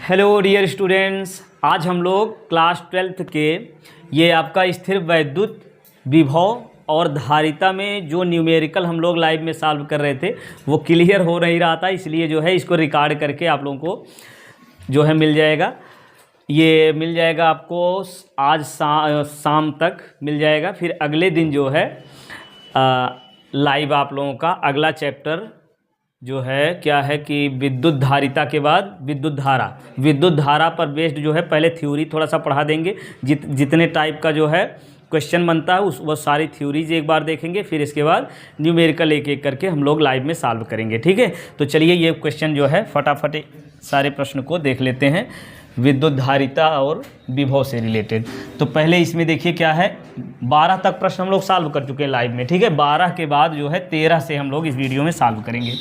Hello dear students, आज हम लोग क्लास 12th के ये आपका स्थिर वैद्युत विभव और धारिता में जो न्यूमेरिकल हम लोग लाइव में सॉल्व कर रहे थे वो क्लियर हो नहीं रहा था, इसलिए जो है इसको रिकॉर्ड करके आप लोगों को जो है मिल जाएगा। ये मिल जाएगा आपको आज शाम तक मिल जाएगा। फिर अगले दिन जो है लाइव आप लोगों का अगला चैप्टर जो है क्या है कि विद्युत धारिता के बाद विद्युत धारा पर बेस्ड जो है पहले थ्योरी थोड़ा सा पढ़ा देंगे। जितने टाइप का जो है क्वेश्चन बनता है वो सारी थ्योरीज एक बार देखेंगे, फिर इसके बाद न्यूमेरिकल एक एक करके हम लोग लाइव में सॉल्व करेंगे। ठीक है, तो चलिए ये क्वेश्चन जो है फटाफट सारे प्रश्न को देख लेते हैं विद्युत धारिता और विभव से रिलेटेड। तो पहले इसमें देखिए क्या है, 12 तक प्रश्न हम लोग सॉल्व कर चुके हैं लाइव में। ठीक है, 12 के बाद जो है 13 से हम लोग इस वीडियो में सॉल्व करेंगे।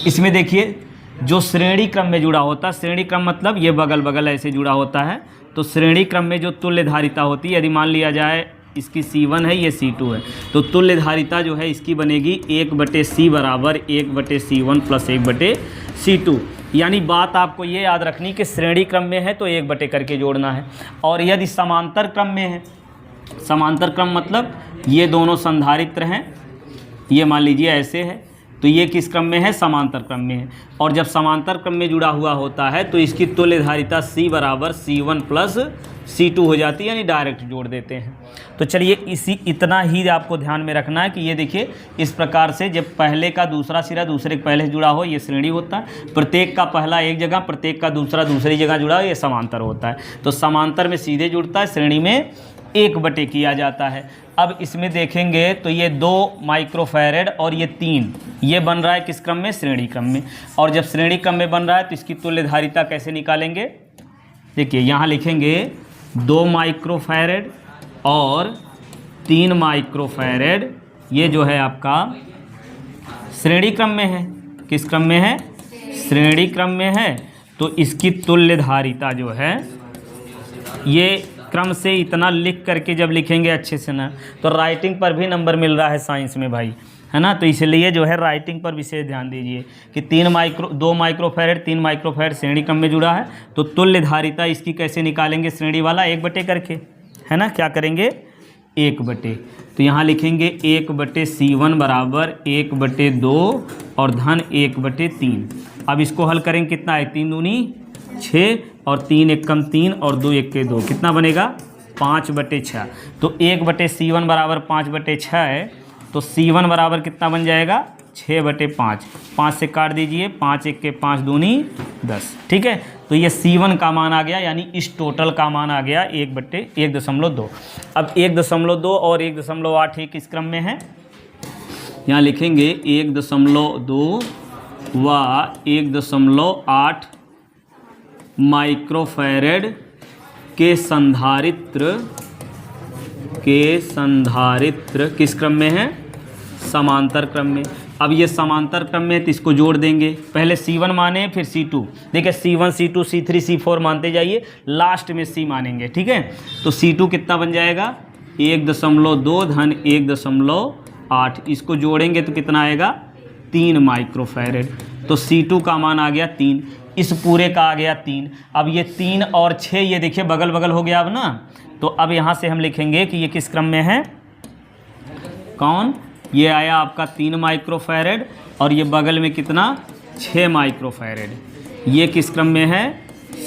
इसमें देखिए जो श्रेणी क्रम में जुड़ा होता है, श्रेणी क्रम मतलब ये बगल बगल ऐसे जुड़ा होता है। तो श्रेणी क्रम में जो तुल्य धारिता होती है, यदि मान लिया जाए इसकी C1 है, ये C2 है, तो तुल्य धारिता जो है इसकी बनेगी 1/C बराबर 1/C1 प्लस 1/C2। यानी बात आपको ये याद रखनी कि श्रेणी क्रम में है तो 1 करके जोड़ना है। और यदि समांतर क्रम में है, समांतर क्रम मतलब ये दोनों संधारित्र हैं, ये मान लीजिए ऐसे है, तो ये किस क्रम में है, समांतर क्रम में है। और जब समांतर क्रम में जुड़ा हुआ होता है तो इसकी तुल्य धारिता C बराबर C1 प्लस C2 हो जाती है, यानी डायरेक्ट जोड़ देते हैं। तो चलिए इतना ही आपको ध्यान में रखना है कि ये देखिए इस प्रकार से जब पहले का दूसरा सिरा दूसरे के पहले से जुड़ा हो ये श्रेणी होता है, प्रत्येक का पहला एक जगह प्रत्येक का दूसरा दूसरी जगह जुड़ा हो ये समांतर होता है। तो समांतर में सीधे जुड़ता है, श्रेणी में 1 किया जाता है। अब इसमें देखेंगे तो ये 2 माइक्रोफैरेड और ये 3, ये बन रहा है किस क्रम में, श्रेणी क्रम में। और जब श्रेणी क्रम में बन रहा है तो इसकी तुल्य धारिता कैसे निकालेंगे, देखिए यहाँ लिखेंगे 2 माइक्रोफैरेड और 3 माइक्रोफैरेड, ये जो है आपका श्रेणी क्रम में है। किस क्रम में है, श्रेणी क्रम में है। तो इसकी तुल्य धारिता जो है ये क्रम से इतना लिख करके जब लिखेंगे अच्छे से ना, तो राइटिंग पर भी नंबर मिल रहा है साइंस में भाई, है ना। तो इसलिए जो है राइटिंग पर विशेष ध्यान दीजिए कि 2 माइक्रोफैरेड 3 माइक्रोफैरेड श्रेणी क्रम में जुड़ा है। तो तुल्य धारिता इसकी कैसे निकालेंगे, श्रेणी वाला 1 करके, है ना। क्या करेंगे, 1 तो यहाँ लिखेंगे 1/C1 बराबर 1/2 और धन 1/3। अब इसको हल करेंगे, कितना है, 3 दूनी 6 और 3 एकम 3 और 2 एक 2, कितना बनेगा 5/6। तो 1/C1 बराबर 5/6 है, तो C1 बराबर कितना बन जाएगा 6/5। 5 से काट दीजिए, 5 एक 5 दूनी 10। ठीक है, तो ये C1 का मान आ गया, यानी इस टोटल का मान आ गया 1/1.2। अब 1.2 और 1.8 ये किस क्रम में है, यहाँ लिखेंगे 1.2 व 1.8 माइक्रोफैरेड के संधारित्र किस क्रम में है, समांतर क्रम में। अब ये समांतर क्रम में तो इसको जोड़ देंगे, पहले C1 माने फिर C2। देखिए C1 C2 C3 C4 मानते जाइए, लास्ट में C मानेंगे। ठीक है, तो C2 कितना बन जाएगा 1.2 धन 1.8, इसको जोड़ेंगे तो कितना आएगा 3 माइक्रोफैरेड। तो C2 का मान आ गया 3, इस पूरे का आ गया 3। अब ये 3 और 6 ये देखिए बगल बगल हो गया अब ना। तो अब यहाँ से हम लिखेंगे कि ये किस क्रम में है, कौन, ये आया आपका 3 माइक्रोफैरेड और ये बगल में कितना 6 माइक्रोफैरेड। ये किस क्रम में है,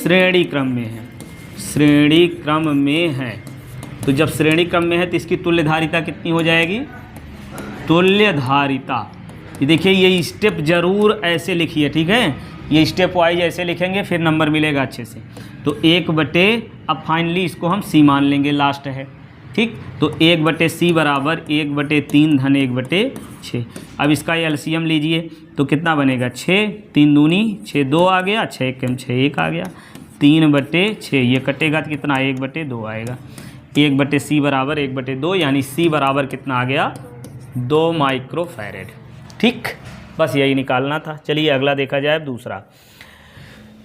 श्रेणी क्रम में है, श्रेणी क्रम में है। तो जब श्रेणी क्रम में है तो इसकी तुल्य धारिता कितनी हो जाएगी, तुल्य धारिता, ये देखिए ये स्टेप जरूर ऐसे लिखिए। ठीक है, ये स्टेप वाइज ऐसे लिखेंगे फिर नंबर मिलेगा अच्छे से। तो 1 अब फाइनली इसको हम C मान लेंगे, लास्ट है। ठीक, तो 1/C बराबर 1/3 धन 1/6। अब इसका एलसीएम लीजिए तो कितना बनेगा 6, 3 दूनी 6, 2 आ गया, 6 एकम 6 1 आ गया, 3/6 ये कटेगा तो कितना 1/2 आएगा। 1/C बराबर 1/2, यानी C बराबर कितना आ गया 2 माइक्रोफैरेड। ठीक, बस यही निकालना था। चलिए अगला देखा जाए, दूसरा।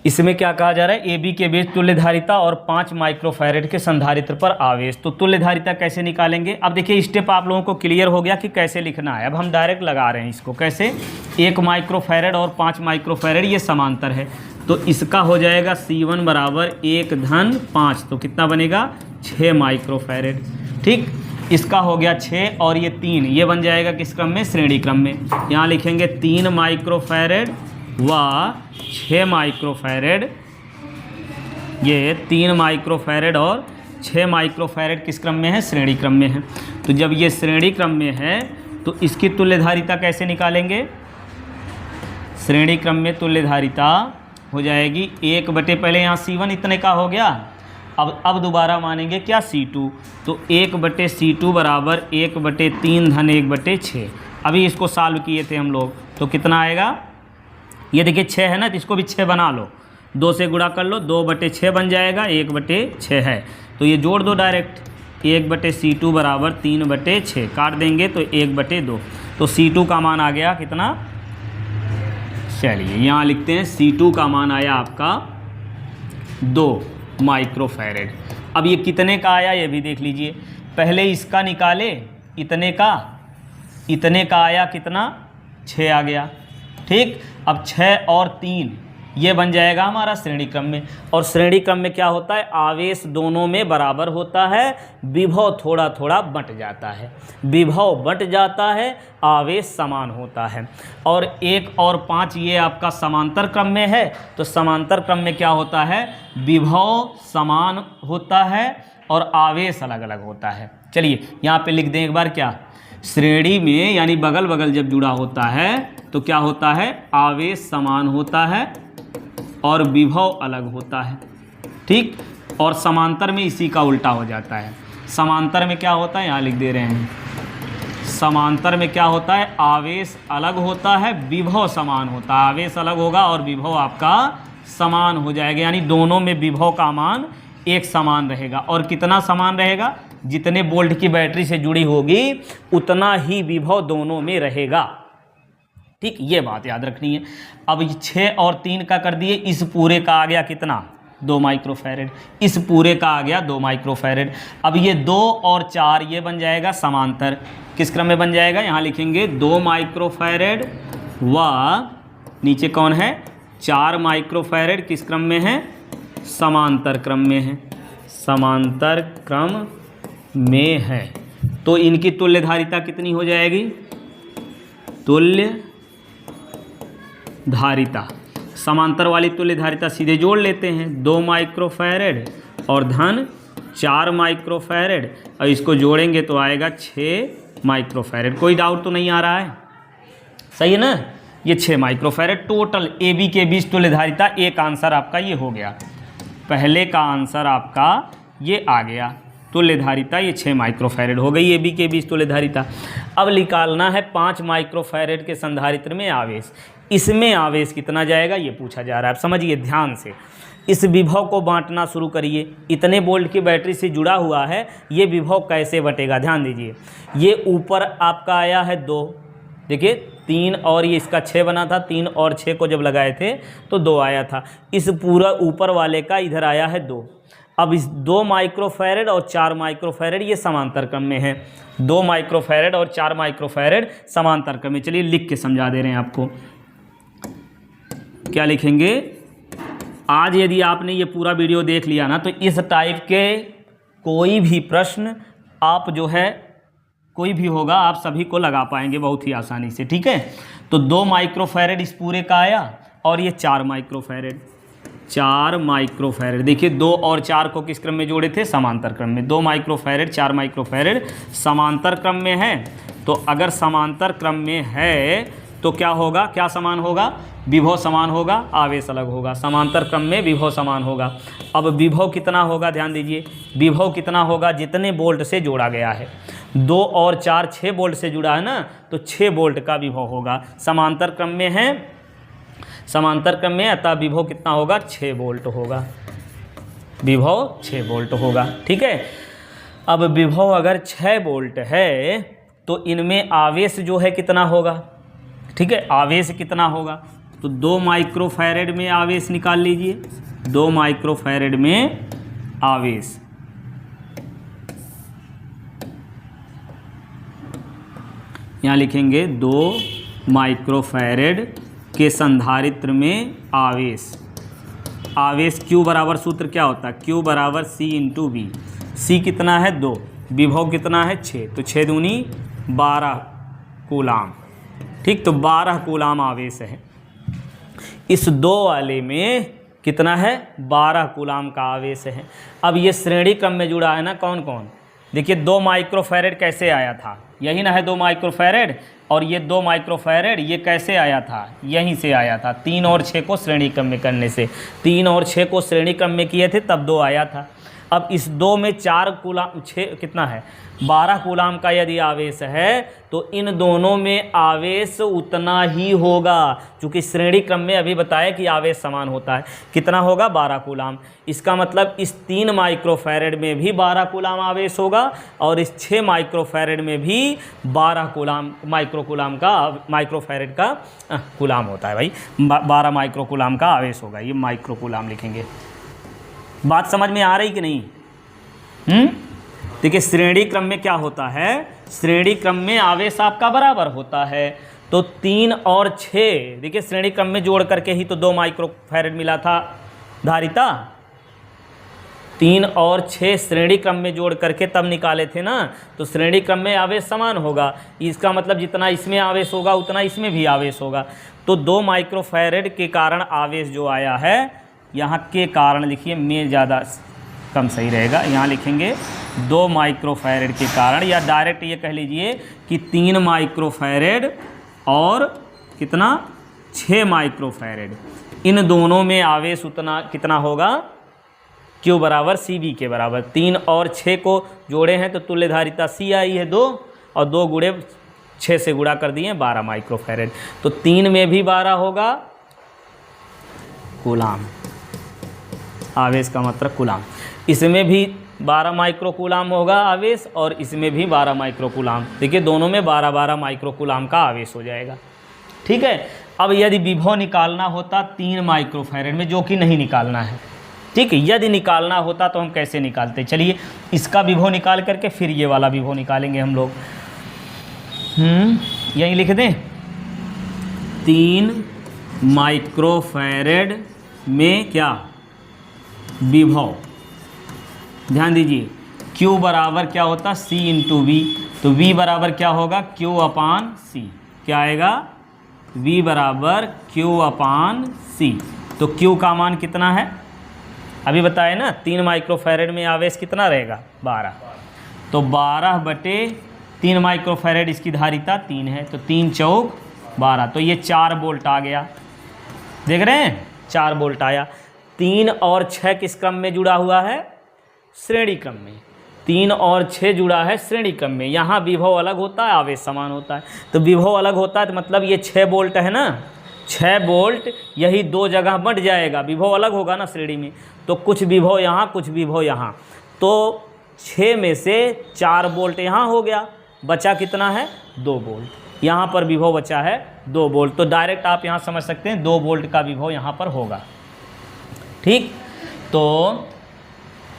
इसमें क्या कहा जा रहा है, AB के बीच तुल्य धारिता और 5 माइक्रोफैरेड के संधारित्र पर आवेश। तो तुल्य धारिता कैसे निकालेंगे, अब देखिए स्टेप आप लोगों को क्लियर हो गया कि कैसे लिखना है। अब हम डायरेक्ट लगा रहे हैं इसको, कैसे, 1 माइक्रोफैरेड और 5 माइक्रोफैरेड ये समांतर है। तो इसका हो जाएगा C1 बराबर 1 धन 5, तो कितना बनेगा 6 माइक्रोफैरेड। ठीक, इसका हो गया 6 और ये 3, ये बन जाएगा किस क्रम में, श्रेणी क्रम में। यहाँ लिखेंगे 3 माइक्रोफैरेड व 6 माइक्रोफैरेड, ये 3 माइक्रोफैरेड और 6 माइक्रोफैरेड किस क्रम में है, श्रेणी क्रम में है। तो जब ये श्रेणी क्रम में है तो इसकी तुल्यधारिता कैसे निकालेंगे, श्रेणी क्रम में तुल्यधारिता हो जाएगी 1 बटे, पहले यहाँ C1 इतने का हो गया, अब दोबारा मानेंगे क्या C2, तो 1 बटे C2 बराबर 1 बटे 3 धन 1 बटे 6। अभी इसको सॉल्व किए थे हम लोग, तो कितना आएगा, ये देखिए 6 है ना, तो इसको भी 6 बना लो, 2 से गुणा कर लो, 2 बटे 6 बन जाएगा, 1 बटे 6 है, तो ये जोड़ दो डायरेक्ट, 1 बटे C2 बराबर 3 बटे 6, काट देंगे तो 1 बटे 2, तो C2 का मान आ गया कितना, चलिए यहाँ लिखते हैं C2 का मान आया आपका 2 माइक्रोफैरेड। अब ये कितने का आया ये भी देख लीजिए, पहले इसका निकाले, इतने का आया कितना, 6 आ गया। ठीक, अब 6 और 3 ये बन जाएगा हमारा श्रेणी क्रम में, और श्रेणी क्रम में क्या होता है, आवेश दोनों में बराबर होता है, विभव थोड़ा थोड़ा बंट जाता है, विभव बंट जाता है, आवेश समान होता है। और 1 और 5 ये आपका समांतर क्रम में है, तो समांतर क्रम में क्या होता है, विभव समान होता है और आवेश अलग अलग होता है। चलिए यहाँ पे लिख दें एक बार, क्या श्रेणी में यानी बगल बगल जब जुड़ा होता है तो क्या होता है, आवेश समान होता है और विभव अलग होता है। ठीक, और समांतर में इसी का उल्टा हो जाता है, समांतर में क्या होता है, यहाँ लिख दे रहे हैं, समांतर में क्या होता है, आवेश अलग होता है, विभव समान होता है, आवेश अलग होगा और विभव आपका समान हो जाएगा, यानी दोनों में विभव का मान एक समान रहेगा। और कितना समान रहेगा, जितने वोल्ट की बैटरी से जुड़ी होगी उतना ही विभव दोनों में रहेगा। ठीक, ये बात याद रखनी है। अब 6 और 3 का कर दिए, इस पूरे का आ गया कितना, 2 माइक्रोफैरेड, इस पूरे का आ गया 2 माइक्रोफैरेड। अब ये 2 और 4 ये बन जाएगा समांतर, किस क्रम में बन जाएगा, यहाँ लिखेंगे 2 माइक्रोफैरेड व नीचे कौन है, 4 माइक्रोफैरेड किस क्रम में है, समांतर क्रम में है, समांतर क्रम में है। तो इनकी तुल्यधारिता कितनी हो जाएगी, तुल्य धारिता, समांतर वाली तुल्यधारिता सीधे जोड़ लेते हैं, 2 माइक्रोफैरेड और धन 4 माइक्रोफैरेड, और इसको जोड़ेंगे तो आएगा 6 माइक्रोफैरेड। कोई डाउट तो नहीं आ रहा है, सही है ना, ये 6 माइक्रोफैरेड टोटल ए बी के बीच तुल्यधारिता। एक आंसर आपका ये हो गया, पहले का आंसर आपका ये आ गया, तुल्यधारिता ये 6 माइक्रोफैरेड हो गई ए बी के बीच तुल्यधारिता। अब निकालना है 5 माइक्रोफैरेड के संधारित्र में आवेश, इसमें आवेश कितना जाएगा ये पूछा जा रहा है। अब समझिए ध्यान से, इस विभव को बांटना शुरू करिए, इतने वोल्ट की बैटरी से जुड़ा हुआ है, ये विभव कैसे बटेगा, ध्यान दीजिए। ये ऊपर आपका आया है 2, देखिए 3 और ये इसका 6 बना था, 3 और 6 को जब लगाए थे तो 2 आया था, इस पूरा ऊपर वाले का इधर आया है 2। अब इस 2 माइक्रोफैरेड और 4 माइक्रोफैरेड ये समांतर क्रम में है, 2 माइक्रोफैरेड और 4 माइक्रोफैरेड समांतर क्रम में। चलिए लिख के समझा दे रहे हैं आपको, क्या लिखेंगे। आज यदि आपने ये पूरा वीडियो देख लिया ना, तो इस टाइप के कोई भी प्रश्न आप जो है कोई भी होगा आप सभी को लगा पाएंगे बहुत ही आसानी से। ठीक है, तो 2 माइक्रोफैरेड इस पूरे का आया और ये 4 माइक्रोफैरेड, 4 माइक्रोफैरेड, देखिए 2 और 4 को किस क्रम में जोड़े थे, समांतर क्रम में। 2 माइक्रोफैरेड 4 माइक्रोफैरेड समांतर क्रम में है, तो अगर समांतर क्रम में है तो क्या होगा, क्या समान होगा, विभव समान होगा, आवेश अलग होगा, समांतर क्रम में विभव समान होगा। अब विभव कितना होगा, ध्यान दीजिए, विभव कितना होगा, जितने वोल्ट से जोड़ा गया है, 2 और 4 6 वोल्ट से जुड़ा है ना, तो 6 वोल्ट का विभव होगा, समांतर क्रम में है, समांतर क्रम में, अतः विभव कितना होगा, 6 वोल्ट होगा, विभव 6 वोल्ट होगा। ठीक है, अब विभव अगर 6 वोल्ट है तो इनमें आवेश जो है कितना होगा, ठीक है, आवेश कितना होगा, तो 2 माइक्रोफैरेड में आवेश निकाल लीजिए, 2 माइक्रोफैरेड में आवेश, यहाँ लिखेंगे 2 माइक्रोफैरेड के संधारित्र में आवेश, आवेश Q बराबर सूत्र क्या होता है, Q बराबर C इंटू वी। C कितना है 2, विभव कितना है 6, तो 6 दूनी 12 कूलाम। ठीक, तो 12 कूलाम आवेश है। इस 2 वाले में कितना है 12 कूलाम का आवेश है। अब ये श्रेणी क्रम में जुड़ा है ना, कौन कौन, देखिए 2 माइक्रोफैरेड कैसे आया था, यही ना है 2 माइक्रोफैरेड, और ये 2 माइक्रोफैरेड ये कैसे आया था, यहीं से आया था। 3 और 6 को श्रेणी क्रम में करने से, 3 और 6 को श्रेणी क्रम में किए थे तब 2 आया था। अब इस 2 में 4 कूलाम 6 कितना है 12 कूलाम का यदि आवेश है तो इन दोनों में आवेश उतना ही होगा, क्योंकि श्रेणी क्रम में अभी बताया कि आवेश समान होता है। कितना होगा 12 कूलाम। इसका मतलब इस 3 माइक्रोफैरेड में भी 12 कूलाम आवेश होगा और इस 6 माइक्रोफैरेड में भी 12 कूलाम माइक्रोफैरेड का कूलाम होता है भाई, 12 माइक्रोकूलाम का आवेश होगा। ये माइक्रोकूलाम लिखेंगे। बात समझ में आ रही कि नहीं? देखिए श्रेणी क्रम में क्या होता है, श्रेणी क्रम में आवेश आपका बराबर होता है। तो 3 और 6 देखिए श्रेणी क्रम में जोड़ करके ही तो 2 माइक्रोफैरेड मिला था धारिता। 3 और 6 श्रेणी क्रम में जोड़ करके तब निकाले थे ना, तो श्रेणी क्रम में आवेश समान होगा। इसका मतलब जितना इसमें आवेश होगा उतना इसमें भी आवेश होगा। तो 2 माइक्रोफैरेड के कारण आवेश जो आया है, यहाँ के कारण लिखिए, में ज़्यादा कम सही रहेगा, यहाँ लिखेंगे 2 माइक्रोफैरेड के कारण, या डायरेक्ट ये कह लीजिए कि 3 माइक्रोफैरेड और कितना 6 माइक्रोफैरेड, इन दोनों में आवेश उतना कितना होगा Q बराबर CV के बराबर। 3 और 6 को जोड़े हैं तो तुल्यधारिता C आई है 2, और 2 गुणे 6 से गुणा कर दिए 12 माइक्रोफैरेड। तो 3 में भी 12 होगा कूलाम, आवेश का मतलब कूलाम। इसमें भी 12 माइक्रोकूलाम होगा आवेश और इसमें भी 12 माइक्रोकूलाम। देखिए दोनों में 12-12 माइक्रोकूलाम का आवेश हो जाएगा। ठीक है। अब यदि विभव निकालना होता 3 माइक्रोफैरेड में, जो कि नहीं निकालना है, ठीक है, यदि निकालना होता तो हम कैसे निकालते, चलिए इसका विभव निकाल करके फिर ये वाला विभव निकालेंगे हम लोग। यहीं लिख दें 3 माइक्रोफैरेड में क्या विभव, ध्यान दीजिए Q बराबर क्या होता C इंटू वी, तो V बराबर क्या होगा Q अपान C, क्या आएगा V बराबर Q अपान C। तो Q का मान कितना है अभी बताए ना, 3 माइक्रोफैरेड में आवेश कितना रहेगा 12, तो 12/3 माइक्रोफैरेड इसकी धारिता 3 है, तो 3 चौक 12, तो ये 4 वोल्ट आ गया। देख रहे हैं 4 वोल्ट आया। 3 और 6 किस क्रम में जुड़ा हुआ है, श्रेणी क्रम में। 3 और 6 जुड़ा है श्रेणी क्रम में। यहाँ विभव अलग होता है, आवेश समान होता है। तो विभव अलग होता है तो मतलब ये 6 वोल्ट है ना, 6 वोल्ट यही 2 जगह बंट जाएगा, विभव अलग होगा ना श्रेणी में, तो कुछ विभव यहाँ कुछ विभव यहाँ, तो 6 में से 4 वोल्ट यहाँ हो गया, बचा कितना है 2 वोल्ट, यहाँ पर विभव बचा है 2 वोल्ट। तो डायरेक्ट आप यहाँ समझ सकते हैं 2 वोल्ट का विभव यहाँ पर होगा। ठीक, तो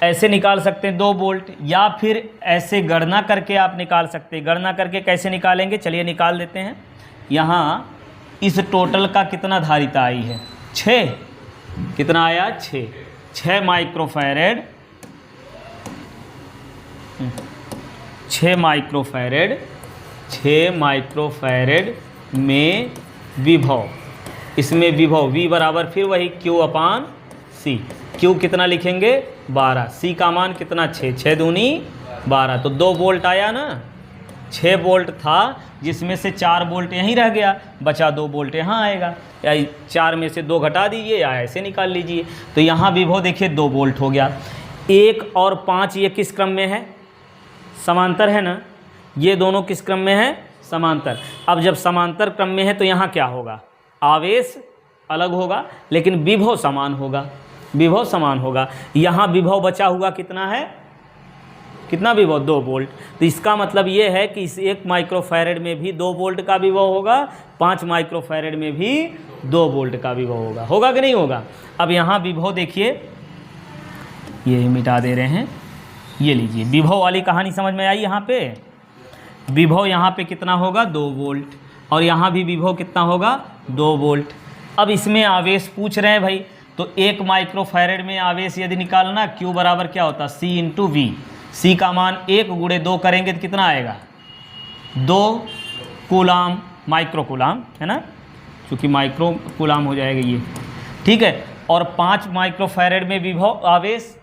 ऐसे निकाल सकते हैं 2 वोल्ट, या फिर ऐसे गणना करके आप निकाल सकते हैं। गणना करके कैसे निकालेंगे, चलिए निकाल देते हैं। यहाँ इस टोटल का कितना धारिता आई है 6, कितना आया 6 माइक्रोफैरेड, 6 माइक्रोफैरेड में विभव, इसमें विभव V बराबर फिर वही Q अपान C। Q कितना लिखेंगे 12, C का मान कितना 6 दूनी 12, तो 2 वोल्ट आया ना। 6 वोल्ट था जिसमें से 4 वोल्ट यहीं रह गया, बचा 2 वोल्ट यहाँ आएगा, या 4 में से 2 घटा दीजिए या ऐसे निकाल लीजिए। तो यहाँ विभव देखिए 2 वोल्ट हो गया। 1 और 5 ये किस क्रम में है, समांतर है ना, ये दोनों किस क्रम में है, समांतर। अब जब समांतर क्रम में है तो यहाँ क्या होगा, आवेश अलग होगा लेकिन विभव समान होगा, विभव समान होगा। यहाँ विभव बचा हुआ कितना है, कितना विभव 2 वोल्ट। तो इसका मतलब ये है कि इस 1 माइक्रोफैरेड में भी 2 वोल्ट का विभव होगा, 5 माइक्रोफैरेड में भी 2 वोल्ट का विभव होगा, होगा कि नहीं होगा। अब यहाँ विभव देखिए, ये मिटा दे रहे हैं, ये लीजिए विभव वाली कहानी समझ में आई। यहाँ पे विभव यहाँ पे कितना होगा 2 वोल्ट, और यहाँ भी विभव कितना होगा 2 वोल्ट। अब इसमें आवेश पूछ रहे हैं भाई, तो 1 माइक्रोफैरेड में आवेश यदि निकालना, Q बराबर क्या होता है C इंटू वी। C का मान 1 गुणे 2 करेंगे तो कितना आएगा 2 कूलाम, माइक्रो कूलाम है ना, क्योंकि माइक्रो कूलाम हो जाएगा ये, ठीक है। और 5 माइक्रोफैरेड में विभव आवेश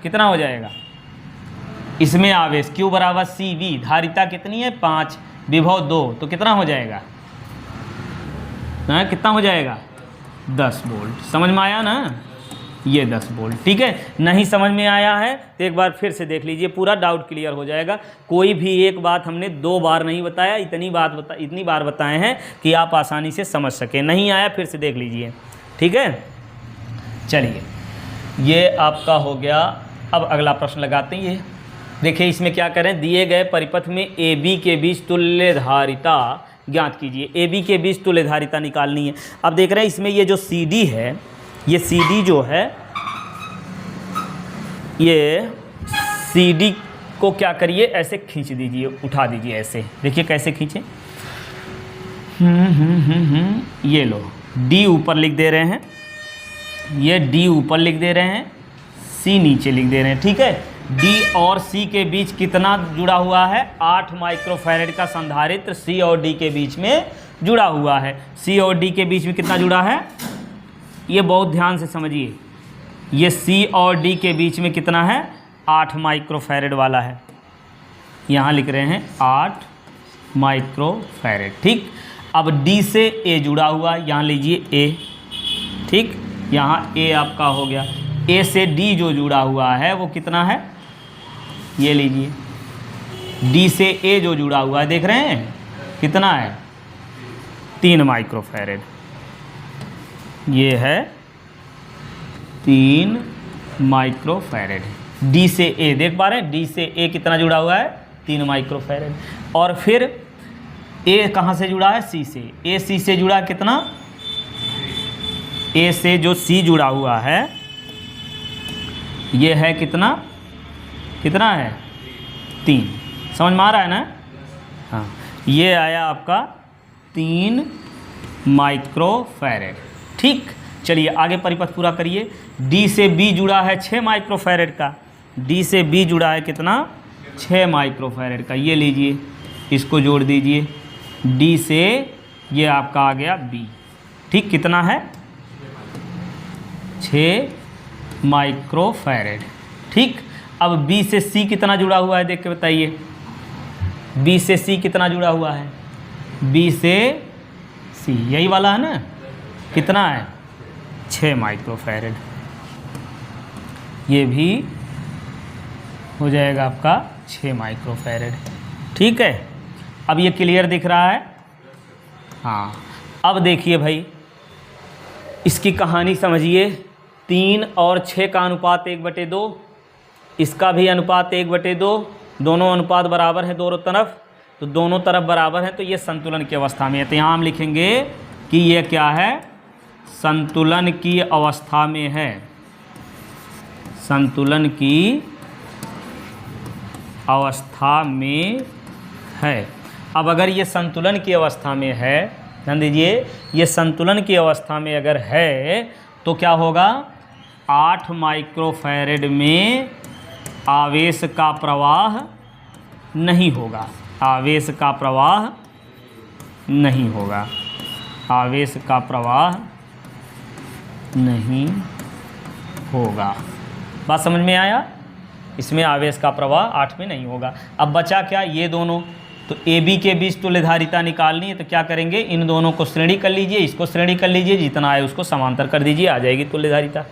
कितना हो जाएगा, इसमें आवेश Q बराबर सी वी, धारिता कितनी है 5, विभव 2, तो कितना हो जाएगा ना, कितना हो जाएगा 10 वोल्ट। समझ में आया ना, ये 10 वोल्ट, ठीक है। नहीं समझ में आया है तो एक बार फिर से देख लीजिए, पूरा डाउट क्लियर हो जाएगा। कोई भी एक बात हमने 2 बार नहीं बताया, इतनी बार बताए हैं कि आप आसानी से समझ सकें। नहीं आया फिर से देख लीजिए, ठीक है। चलिए ये आपका हो गया। अब अगला प्रश्न लगाते हैं। ये देखिए इसमें क्या करें, दिए गए परिपथ में ए बी के बीच तुल्य धारिता ज्ञात कीजिए। ए बी के बीच तुल्य धारिता निकालनी है। अब देख रहे हैं इसमें ये जो सी डी है, ये सी डी जो है, ये सी डी को क्या करिए ऐसे खींच दीजिए, उठा दीजिए ऐसे। देखिए कैसे खींचें, ये लो डी ऊपर लिख दे रहे हैं, ये डी ऊपर लिख दे रहे हैं, सी नीचे लिख दे रहे हैं, ठीक है। डी और सी के बीच कितना जुड़ा हुआ है, 8 माइक्रोफैरेड का संधारित्र सी और डी के बीच में जुड़ा हुआ है। सी और डी के बीच में कितना जुड़ा है, ये बहुत ध्यान से समझिए। ये सी और डी के बीच में कितना है, 8 माइक्रोफैरेड वाला है। यहाँ लिख रहे हैं 8 माइक्रोफैरेड, ठीक। अब डी से ए जुड़ा हुआ, यहाँ लीजिए ए, ठीक। यहाँ ए आपका हो गया। ए से डी जो जुड़ा हुआ है वो कितना है, ये लीजिए। डी से ए जो जुड़ा हुआ है देख रहे हैं कितना है, 3 माइक्रोफैरेड। ये है 3 माइक्रोफैरेड। डी से ए देख पा रहे हैं, डी से ए कितना जुड़ा हुआ है, 3 माइक्रोफैरेड। और फिर ए कहाँ से जुड़ा है, सी से। ए सी से जुड़ा कितना, ए से जो सी जुड़ा हुआ है ये है कितना, कितना है 3। समझ में आ रहा है ना, हाँ। ये आया आपका 3 माइक्रोफैरेड, ठीक। चलिए आगे परिपथ पूरा करिए। डी से बी जुड़ा है 6 माइक्रोफैरेड का, डी से बी जुड़ा है कितना, 6 माइक्रोफैरेड का। ये लीजिए, इसको जोड़ दीजिए, डी से ये आपका आ गया बी, ठीक। कितना है 6 माइक्रोफैरेड, ठीक। अब बी से सी कितना जुड़ा हुआ है देख के बताइए, बी से सी कितना जुड़ा हुआ है, बी से सी यही वाला है ना, कितना है 6 माइक्रोफैरेड। ये भी हो जाएगा आपका 6 माइक्रोफैरेड, ठीक है। अब ये क्लियर दिख रहा है, हाँ। अब देखिए भाई इसकी कहानी समझिए। 3 और 6 का अनुपात 1/2, इसका भी अनुपात 1/2, दोनों अनुपात बराबर है दोनों तरफ, तो दोनों तरफ बराबर है, तो ये संतुलन की अवस्था में है। तो यहाँ हम लिखेंगे कि ये क्या है, संतुलन की अवस्था में है, संतुलन की अवस्था में है। अब अगर ये संतुलन की अवस्था में है, ध्यान दीजिए, ये संतुलन की अवस्था में अगर है तो क्या होगा, 8 माइक्रोफैरेड में आवेश का प्रवाह नहीं होगा, आवेश का प्रवाह नहीं होगा, आवेश का प्रवाह नहीं होगा। बात समझ में आया, इसमें आवेश का प्रवाह 8 में नहीं होगा। अब बचा क्या, ये दोनों, तो ए बी के बीच तुल्यधारिता निकालनी है, तो क्या करेंगे, इन दोनों को श्रेणी कर लीजिए, इसको श्रेणी कर लीजिए, जितना आए उसको समांतर कर दीजिए, आ जाएगी तुल्यधारिता,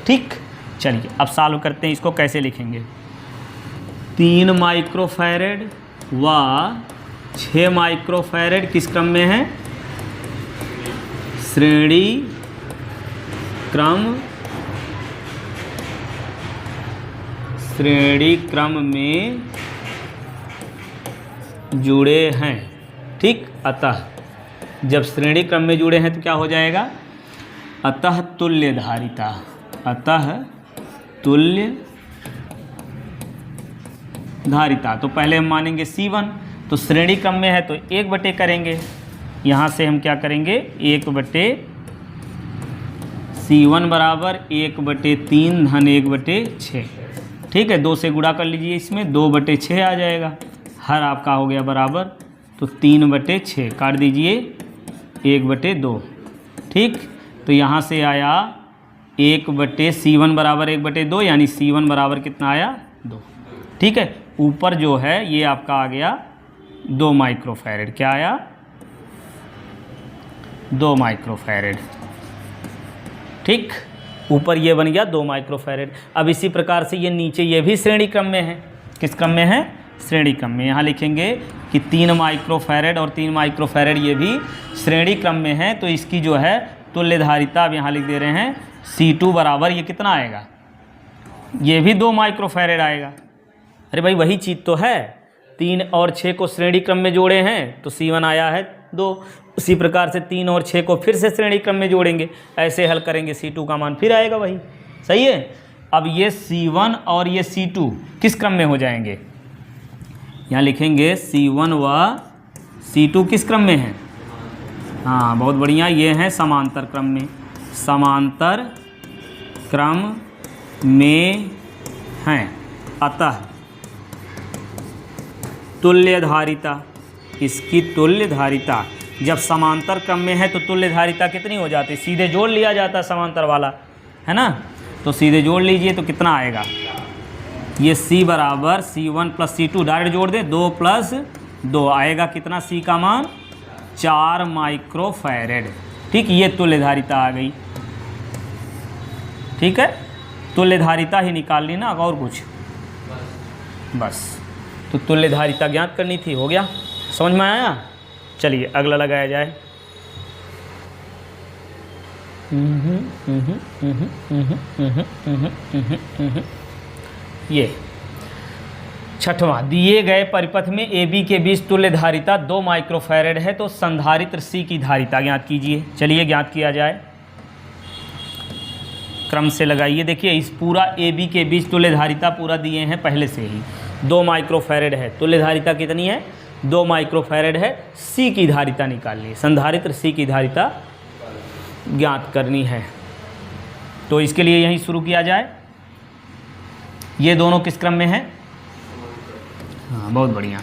ठीक। चलिए अब सॉल्व करते हैं, इसको कैसे लिखेंगे। 3 माइक्रोफैरेड व 6 माइक्रोफैरेड किस क्रम में है, श्रेणी क्रम में जुड़े हैं, ठीक। अतः जब श्रेणी क्रम में जुड़े हैं तो क्या हो जाएगा, अतः तुल्य धारिता, अतः तुल्य धारिता। तो पहले हम मानेंगे C1, तो श्रेणी क्रम में है तो 1/, करेंगे यहाँ से हम क्या करेंगे 1/, C1 बराबर 1/3 धन 1/6। ठीक है, 2 से गुणा कर लीजिए, इसमें 2/6 आ जाएगा। हर आपका हो गया बराबर, तो 3/6 काट दीजिए 1/2। ठीक, तो यहाँ से आया C1 बराबर 1/2, यानी C1 बराबर कितना आया 2। ठीक है, ऊपर जो है ये आपका आ गया 2 माइक्रोफैरेड। क्या आया 2 माइक्रोफैरेड। ठीक, ऊपर ये बन गया 2 माइक्रोफैरेड। अब इसी प्रकार से ये नीचे ये भी श्रेणी क्रम में है। किस क्रम में है? श्रेणी क्रम में। यहाँ लिखेंगे कि 3 माइक्रोफैरेड और 3 माइक्रोफैरेड ये भी श्रेणी क्रम में है, तो इसकी जो है तुल्यधारिता अब यहाँ लिख दे रहे हैं C2 बराबर ये कितना आएगा, ये भी 2 माइक्रोफैरेड आएगा। अरे भाई वही चीज़ तो है, 3 और 6 को श्रेणी क्रम में जोड़े हैं तो C1 आया है 2। उसी प्रकार से 3 और 6 को फिर से श्रेणी क्रम में जोड़ेंगे, ऐसे हल करेंगे, C2 का मान फिर आएगा वही। सही है। अब ये C1 और ये C2 किस क्रम में हो जाएंगे? यहाँ लिखेंगे C1 व C2 किस क्रम में है? हाँ, बहुत बढ़िया, ये हैं समांतर क्रम में। समांतर क्रम में हैं, अतः तुल्यधारिता, इसकी तुल्यधारिता जब समांतर क्रम में है तो तुल्यधारिता कितनी हो जाती? सीधे जोड़ लिया जाता समांतर वाला, है ना? तो सीधे जोड़ लीजिए तो कितना आएगा? ये C बराबर C1 + C2 डायरेक्ट जोड़ दें, 2 + 2 आएगा कितना? C का मान 4 माइक्रोफैरेड। ठीक, ये तुल्यधारिता आ गई। ठीक है, तुल्यधारिता ही निकालनी ना, और कुछ बस। तो तुल्यधारिता ज्ञात करनी थी, हो गया, समझ में आया? चलिए अगला लगाया जाए। ये छठवां, दिए गए परिपथ में AB के बीच तुल्यधारिता 2 माइक्रोफैरेड है, तो संधारित्र C की धारिता ज्ञात कीजिए। चलिए ज्ञात किया जाए, क्रम से लगाइए। देखिए इस पूरा AB के बीच तुल्यधारिता पूरा दिए हैं पहले से ही, 2 माइक्रोफैरेड है। तुल्यधारिता कितनी है? 2 माइक्रोफैरेड है। C की धारिता निकालिए, संधारित्र C की धारिता ज्ञात करनी है। तो इसके लिए यहीं शुरू किया जाए। ये दोनों किस क्रम में है? हाँ, बहुत बढ़िया,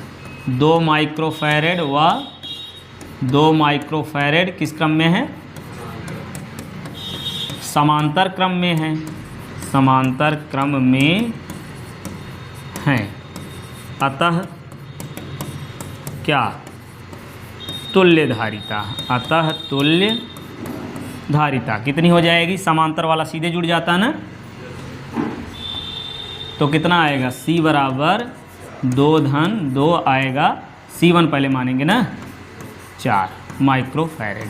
2 माइक्रोफैरेड व 2 माइक्रोफैरेड किस क्रम में है? समांतर क्रम में है। समांतर क्रम में हैं, अतः क्या? तुल्यधारिता। अतः तुल्यधारिता कितनी हो जाएगी? समांतर वाला सीधे जुड़ जाता है ना, तो कितना आएगा? C बराबर 2 धन 2 आएगा। C1 पहले मानेंगे ना, 4 माइक्रोफैरेड।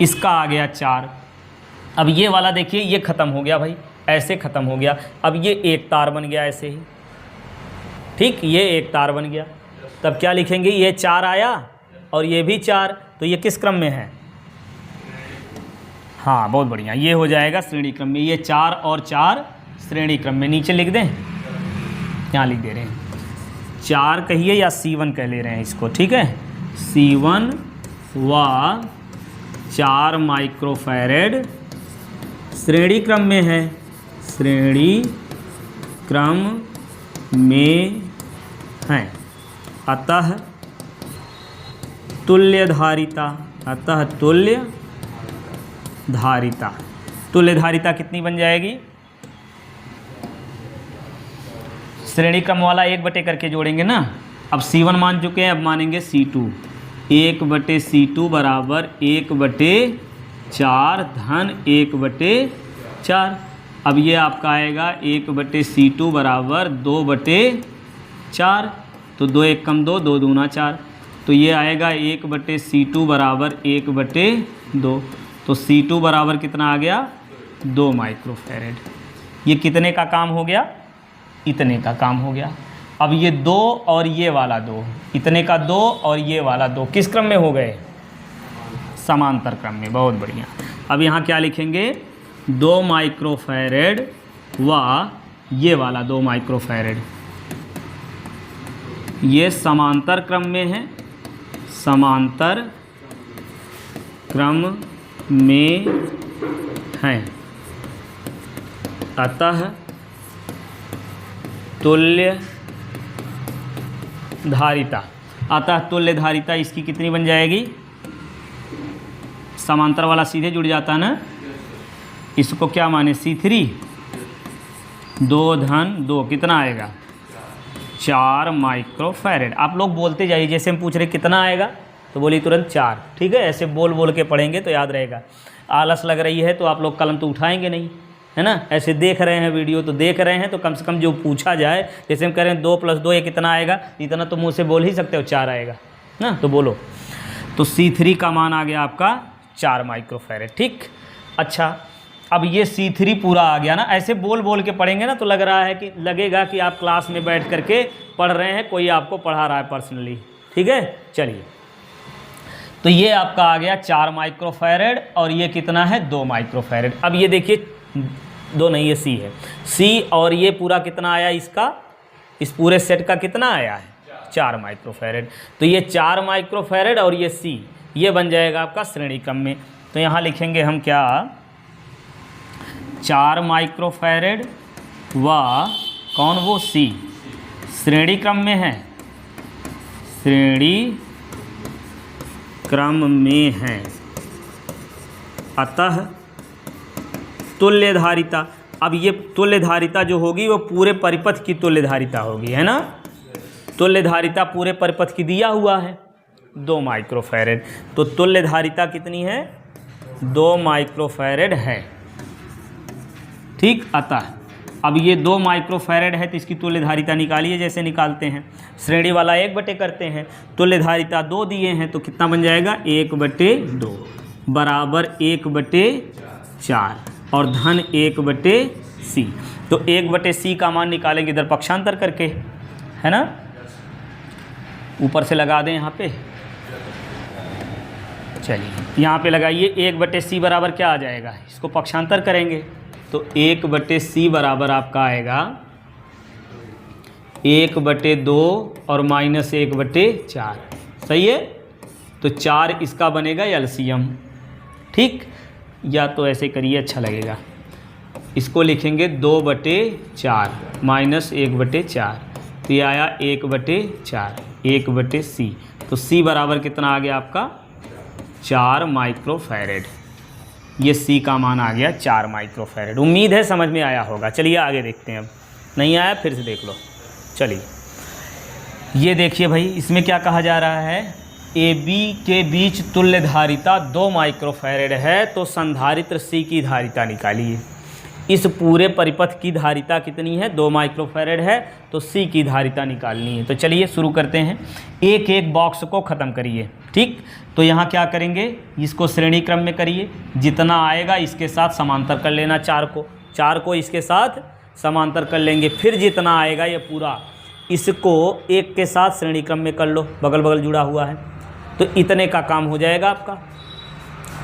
इसका आ गया 4। अब ये वाला देखिए, ये ख़त्म हो गया भाई, ऐसे ख़त्म हो गया। अब ये एक तार बन गया ऐसे ही। ठीक, ये एक तार बन गया। तब क्या लिखेंगे? ये 4 आया और ये भी 4, तो ये किस क्रम में है? हाँ, बहुत बढ़िया, ये हो जाएगा श्रेणी क्रम में। ये 4 और 4 श्रेणी क्रम में। नीचे लिख दें, यहाँ लिख दे रहे हैं 4 कहिए या C1 कह ले रहे हैं इसको। ठीक है, C1 व 4 माइक्रोफैरेड श्रेणी क्रम में है। श्रेणी क्रम में हैं, अतः तुल्यधारिता। अतः तुल्यधारिता। तुल्यधारिता कितनी बन जाएगी? श्रेणी क्रम वाला 1 करके जोड़ेंगे ना। अब C1 मान चुके हैं, अब मानेंगे C2। 1/C2 बराबर 1/4 धन 1/4। अब ये आपका आएगा 1/C2 बराबर 2/4। तो 2 1 कम 2, 2 दूना 4। तो ये आएगा 1/C2 बराबर 1/2। तो C2 बराबर कितना आ गया? 2 माइक्रोफैरेड। ये कितने का काम हो गया? इतने का काम हो गया। अब ये 2 और ये वाला 2, इतने का 2 और ये वाला 2 किस क्रम में हो गए? समांतर क्रम में। बहुत बढ़िया। अब यहाँ क्या लिखेंगे? 2 माइक्रोफैरेड व ये वाला 2 माइक्रोफैरेड, ये समांतर क्रम में है। समांतर क्रम में हैं, अतः तुल्य धारिता, अतः तुल्य धारिता इसकी कितनी बन जाएगी, समांतर वाला सीधे जुड़ जाता है ना, इसको क्या माने C3 2 कितना आएगा 4 माइक्रोफैरेड। आप लोग बोलते जाइए, जैसे हम पूछ रहे कितना आएगा तो बोलिए तुरंत 4, ठीक है। ऐसे बोल बोल के पढ़ेंगे तो याद रहेगा। आलस लग रही है तो आप लोग कलम तो उठाएंगे नहीं, है ना। ऐसे देख रहे हैं वीडियो तो देख रहे हैं तो कम से कम जो पूछा जाए, जैसे हम कह रहे हैं 2 + 2 ये कितना आएगा, इतना तो मुँह से बोल ही सकते हो 4 आएगा ना, तो बोलो। तो C3 का मान आ गया आपका 4 माइक्रोफैरेड, ठीक। अच्छा, अब ये C3 पूरा आ गया ना। ऐसे बोल बोल के पढ़ेंगे ना तो लग रहा है कि लगेगा कि आप क्लास में बैठ करके पढ़ रहे हैं, कोई आपको पढ़ा रहा है पर्सनली, ठीक है। चलिए, तो ये आपका आ गया 4 माइक्रोफैरेड और ये कितना है 2 माइक्रोफैरेड। अब ये देखिए 2 नहीं, ये C है, C और ये पूरा कितना आया इसका, इस पूरे सेट का कितना आया है 4 माइक्रोफैरेड। तो ये 4 माइक्रोफैरेड और ये C, ये बन जाएगा आपका श्रेणी क्रम में। तो यहाँ लिखेंगे हम क्या, 4 माइक्रोफैरेड व कौन वो C श्रेणी क्रम में है, श्रेणी क्रम में है। अतः तुल्य धारिता, अब ये तुल्य धारिता जो होगी वो पूरे परिपथ की तुल्य धारिता होगी, है ना। तुल्य धारिता पूरे परिपथ की दिया हुआ है 2 माइक्रोफैरेड, तो तुल्य धारिता कितनी है 2 माइक्रोफैरेड है, ठीक। अतः अब ये 2 माइक्रोफैरेड है तो इसकी तुल्य धारिता निकालिए, जैसे निकालते हैं श्रेणी वाला 1/2 करते हैं, तुल्य धारिता 2 दिए हैं तो कितना बन जाएगा 1/2 बराबर 1/4 और धन 1/C। तो 1/C का मान निकालेंगे इधर पक्षांतर करके, है ना। ऊपर से लगा दें यहाँ पे, चलिए यहाँ पे लगाइए। 1/C बराबर क्या आ जाएगा, इसको पक्षांतर करेंगे तो 1/C बराबर आपका आएगा 1/2 और -1/4, सही है। तो 4 इसका बनेगा एलसीएम, ठीक। या तो ऐसे करिए, अच्छा लगेगा। इसको लिखेंगे 2/4 -1/4, तो ये आया 1/4 1/C। तो C बराबर कितना आ गया आपका 4 माइक्रोफैरेड। ये C का मान आ गया 4 माइक्रोफैरेड। उम्मीद है समझ में आया होगा। चलिए आगे देखते हैं, अब नहीं आया फिर से देख लो। चलिए ये देखिए भाई, इसमें क्या कहा जा रहा है, AB के बीच तुल्य धारिता 2 माइक्रोफैरेड है तो संधारित्र C की धारिता निकालिए। इस पूरे परिपथ की धारिता कितनी है 2 माइक्रोफैरेड है, तो C की धारिता निकालनी है। तो चलिए शुरू करते हैं, एक एक बॉक्स को ख़त्म करिए, ठीक। तो यहाँ क्या करेंगे, इसको श्रेणी क्रम में करिए, जितना आएगा इसके साथ समांतर कर लेना, 4 को इसके साथ समांतर कर लेंगे, फिर जितना आएगा ये पूरा इसको 1 के साथ श्रेणी क्रम में कर लो, बगल बगल जुड़ा हुआ है, तो इतने का काम हो जाएगा आपका।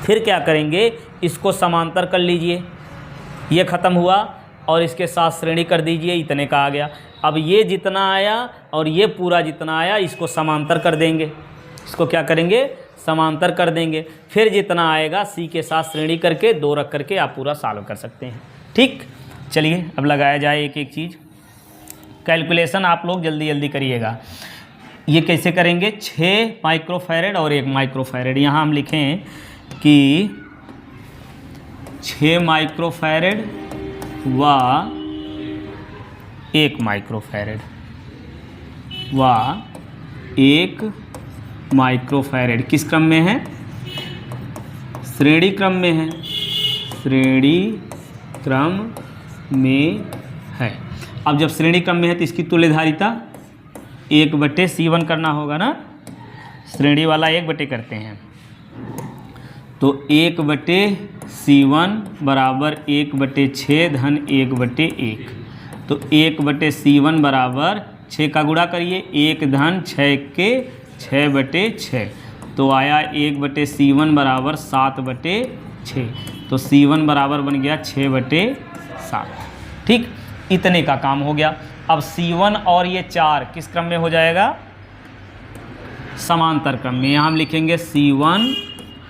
फिर क्या करेंगे, इसको समांतर कर लीजिए, ये ख़त्म हुआ और इसके साथ श्रेणी कर दीजिए, इतने का आ गया। अब ये जितना आया और ये पूरा जितना आया इसको समांतर कर देंगे, इसको क्या करेंगे समांतर कर देंगे, फिर जितना आएगा C के साथ श्रेणी करके 2 रख करके आप पूरा सॉल्व कर सकते हैं, ठीक। चलिए अब लगाया जाए एक एक चीज़, कैलकुलेशन आप लोग जल्दी जल्दी करिएगा। ये कैसे करेंगे, 6 माइक्रोफैरेड और 1 माइक्रोफैरेड। यहाँ हम लिखें कि 6 माइक्रोफैरेड व 1 माइक्रोफैरेड व 1 माइक्रोफैरेड किस क्रम में है, श्रेणी क्रम में है, श्रेणी क्रम में है। अब जब श्रेणी क्रम में है तो इसकी तुल्य धारिता 1/C1 करना होगा ना, श्रेणी वाला 1/, करते हैं तो 1/C1 बराबर 1/6 धन 1/1। तो 1/C1 बराबर 6 का गुणा करिए, 1 धन 6 के 6/6, तो आया 1/C1 बराबर 7/6, तो C1 बराबर बन गया 6/7, ठीक। इतने का काम हो गया। अब C1 और ये 4 किस क्रम में हो जाएगा, समांतर क्रम में। यहाँ हम लिखेंगे C1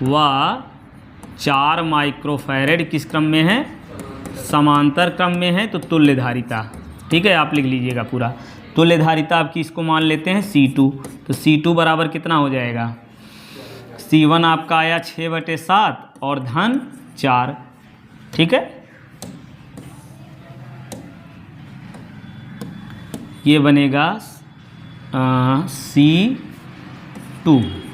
व 4 माइक्रोफैरेड किस क्रम में है, समांतर क्रम में है तो तुल्य धारिता, ठीक है, आप लिख लीजिएगा पूरा। तुल्य धारिता आपकी इसको मान लेते हैं C2, तो C2 बराबर कितना हो जाएगा, C1 आपका आया 6/7 और धन 4, ठीक है। ये बनेगा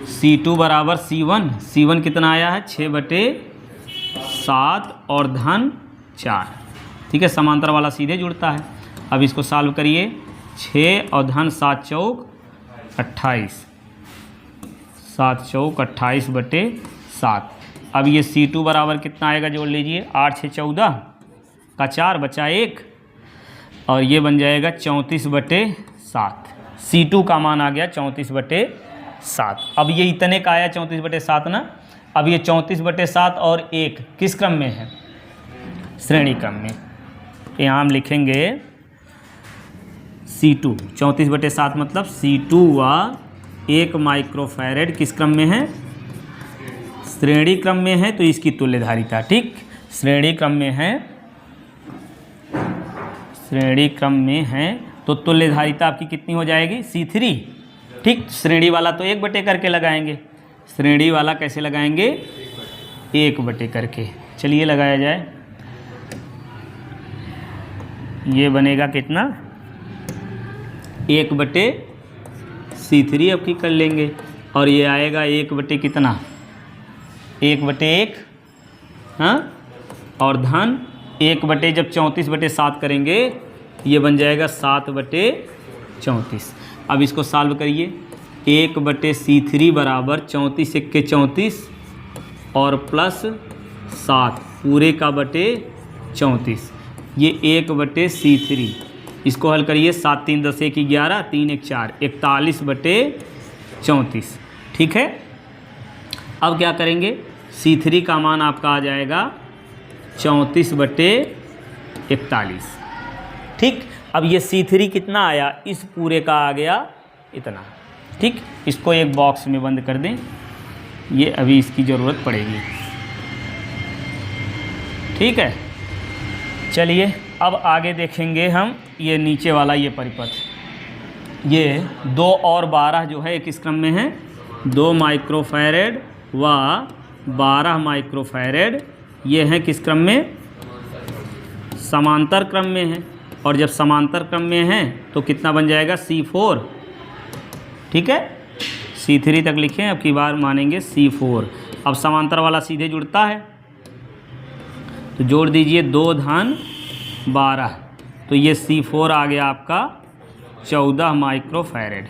C2 बराबर C1 कितना आया है 6/7 और धन 4, ठीक है। समांतर वाला सीधे जुड़ता है। अब इसको सॉल्व करिए, 6 और धन 7 चौक 28, 7 चौक 28/7। अब ये C2 बराबर कितना आएगा, जोड़ लीजिए, 8 6 14 का 4 बचा 1 और ये बन जाएगा 34/7। C2 का मान आ गया 34/7। अब ये इतने का आया 34/7 ना। अब ये 34/7 और 1 किस क्रम में है, श्रेणी क्रम में। यहाँ हम लिखेंगे C2 34/7 मतलब C2 व 1 माइक्रोफैरेड किस क्रम में है, श्रेणी क्रम में है, तो इसकी तुल्य धारिता, ठीक, श्रेणी क्रम में है, श्रेणी क्रम में है तो तुल्य धारिता आपकी कितनी हो जाएगी, C3, ठीक। श्रेणी वाला तो 1 करके लगाएंगे, श्रेणी वाला कैसे लगाएंगे, 1 करके। चलिए लगाया जाए, ये बनेगा कितना, 1/C3 आपकी कर लेंगे और ये आएगा 1 कितना, 1/1, हाँ, और धन 1 जब 34/7 करेंगे ये बन जाएगा 7/34। अब इसको सॉल्व करिए, 1/C3 बराबर 34 1 के 34 और प्लस 7 पूरे का बटे 34, ये 1/C3। इसको हल करिए, 7 3 10 1 11 3 1 4 41/34, ठीक है। अब क्या करेंगे, C3 का मान आपका आ जाएगा 34/41, ठीक। अब ये C3 कितना आया, इस पूरे का आ गया इतना, ठीक। इसको एक बॉक्स में बंद कर दें, ये अभी इसकी ज़रूरत पड़ेगी, ठीक है। चलिए अब आगे देखेंगे हम ये नीचे वाला ये परिपथ, ये 2 और 12 जो है किस क्रम में है, 2 माइक्रोफैरेड व 12 माइक्रोफैरेड, ये हैं किस क्रम में, समांतर क्रम में है। और जब समांतर क्रम में है तो कितना बन जाएगा, C4, ठीक है। C3 तक लिखें, अब की बार मानेंगे C4। अब समांतर वाला सीधे जुड़ता है तो जोड़ दीजिए, 2 धन 12, तो ये C4 आ गया आपका 14 माइक्रोफैरेड,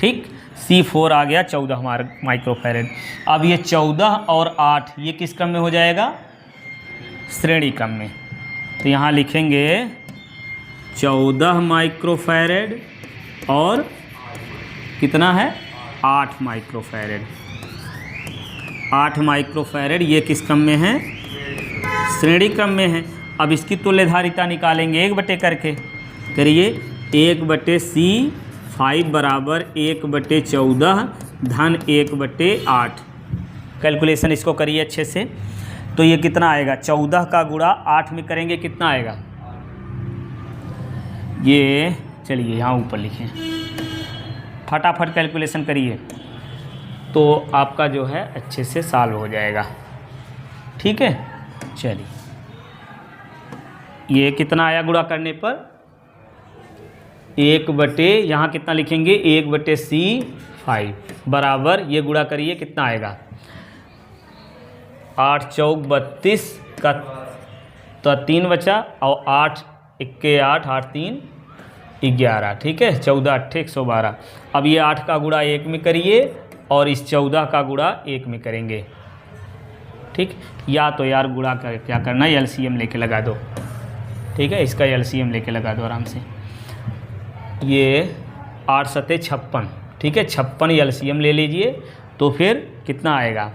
ठीक। C4 आ गया 14 माइक्रोफैरेड। अब ये 14 और 8 ये किस क्रम में हो जाएगा, श्रेणी क्रम में। तो यहाँ लिखेंगे 14 माइक्रोफैरेड और कितना है, 8 माइक्रोफैरेड, 8 माइक्रोफैरेड ये किस क्रम में है, श्रेणी क्रम में है। अब इसकी तुल्य धारिता निकालेंगे 1 करके, करिए, 1/C5 बराबर 1/14 धन 1/8। कैलकुलेशन इसको करिए अच्छे से, तो ये कितना आएगा, 14 का गुणा 8 में करेंगे कितना आएगा, ये चलिए यहाँ ऊपर लिखें, फटाफट कैलकुलेशन करिए तो आपका जो है अच्छे से सॉल्व हो जाएगा, ठीक है। चलिए ये कितना आया गुणा करने पर, 1 यहाँ कितना लिखेंगे, 1/C5 बराबर, ये गुणा करिए कितना आएगा, 8 चौक 32 का तो 3 बचा और 8 1 के 8 8 3 11, ठीक है। 14 8 112। अब ये 8 का गुणा 1 में करिए और इस 14 का गुणा 1 में करेंगे, ठीक। या तो यार गुणा कर क्या करना है, LCM लेके लगा दो, ठीक है। इसका LCM लेके लगा दो आराम से, ये 8 7 56, ठीक है। 56 LCM ले लीजिए तो फिर कितना आएगा,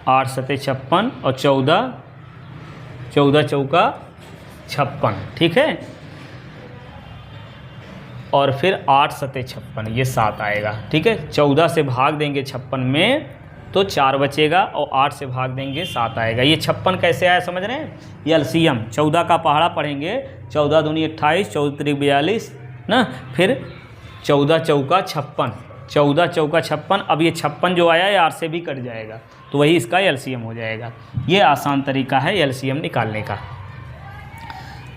8 7 56 और 14 चौका 56, ठीक है। और फिर 8 7 56, ये 7 आएगा, ठीक है। 14 से भाग देंगे 56 में तो 4 बचेगा और 8 से भाग देंगे 7 आएगा। ये 56 कैसे आया समझ रहे हैं? ये एलसीएम 14 का पहाड़ा पढ़ेंगे, 14 दूनी 28, 14 त्रिक 42 ना, फिर 14 चौका 56, 14 चौका 56। अब ये 56 जो आया ये 8 से भी कट जाएगा, तो वही इसका एलसीएम हो जाएगा। ये आसान तरीका है एलसीएम निकालने का।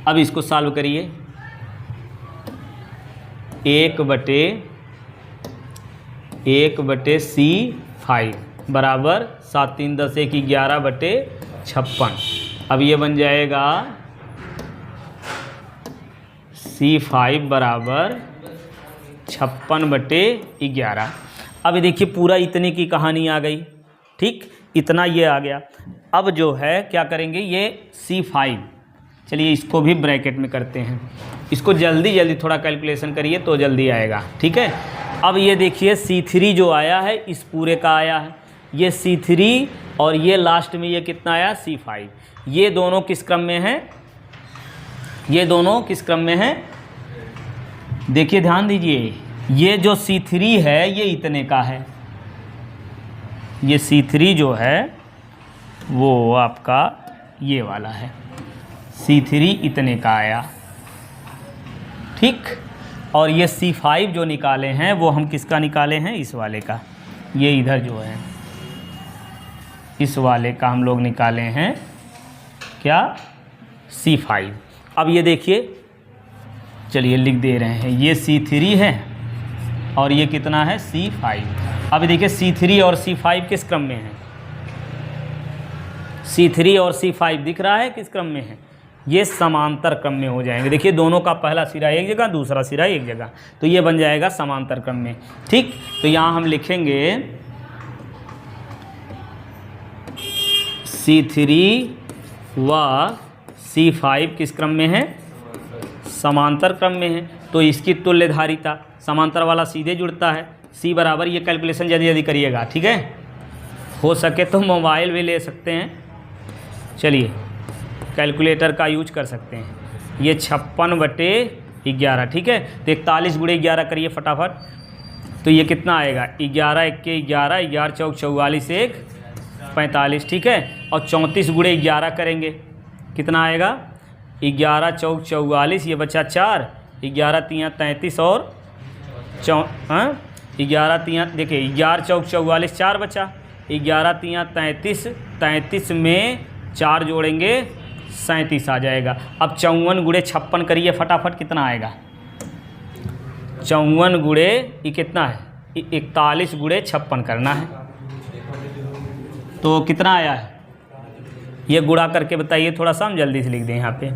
अब इसको सॉल्व करिए। 1/C5 बराबर 7 3 10 1 11/56। अब ये बन जाएगा C5 बराबर 56/11। अब देखिए पूरा इतने की कहानी आ गई, ठीक, इतना ये आ गया। अब जो है क्या करेंगे, ये C5, चलिए इसको भी ब्रैकेट में करते हैं। इसको जल्दी जल्दी थोड़ा कैलकुलेशन करिए तो जल्दी आएगा, ठीक है। अब ये देखिए C3 जो आया है इस पूरे का आया है, ये C3 और ये लास्ट में ये कितना आया C5। ये दोनों किस क्रम में हैं? ये दोनों किस क्रम में हैं? देखिए ध्यान दीजिए, ये जो C3 है ये इतने का है, ये C3 जो है वो आपका ये वाला है, C3 इतने का आया, ठीक। और ये C5 जो निकाले हैं वो हम किसका निकाले हैं? इस वाले का, ये इधर जो है इस वाले का हम लोग निकाले हैं क्या? C5। अब ये देखिए, चलिए लिख दे रहे हैं, ये C3 है और ये कितना है? C5। अब देखिए C3 और C5 किस क्रम में है? C3 और C5 दिख रहा है किस क्रम में है? ये समांतर क्रम में हो जाएंगे। देखिए दोनों का पहला सिरा एक जगह, दूसरा सिरा एक जगह, तो ये बन जाएगा समांतर क्रम में, ठीक। तो यहाँ हम लिखेंगे C3 व C5 किस क्रम में है? समांतर क्रम में है। तो इसकी तुल्य धारिता, समांतर वाला सीधे जुड़ता है, C बराबर, ये कैलकुलेशन जल्दी जल्दी करिएगा, ठीक है। हो सके तो मोबाइल भी ले सकते हैं, चलिए कैलकुलेटर का यूज कर सकते हैं। ये 56/11, ठीक है। तो 41 × 11 करिए फटाफट, तो ये कितना आएगा? 11 1 के 11, 11 चौक 44 1 45, ठीक है। और 34 × 11 करेंगे, कितना आएगा? 11 चौक 44, ये बचा 4, 11 3 33 और 11 3 देखिए 11 चौक 44 4 बचा, 11 3 33, 33 में 4 जोड़ेंगे 37 आ जाएगा। अब 54 × 56 करिए फटाफट, कितना आएगा? 54 गुणे ये कितना है? 41 × 56 करना है, तो कितना आया है? ये गुणा करके बताइए, थोड़ा सा हम जल्दी से लिख दें यहाँ पे।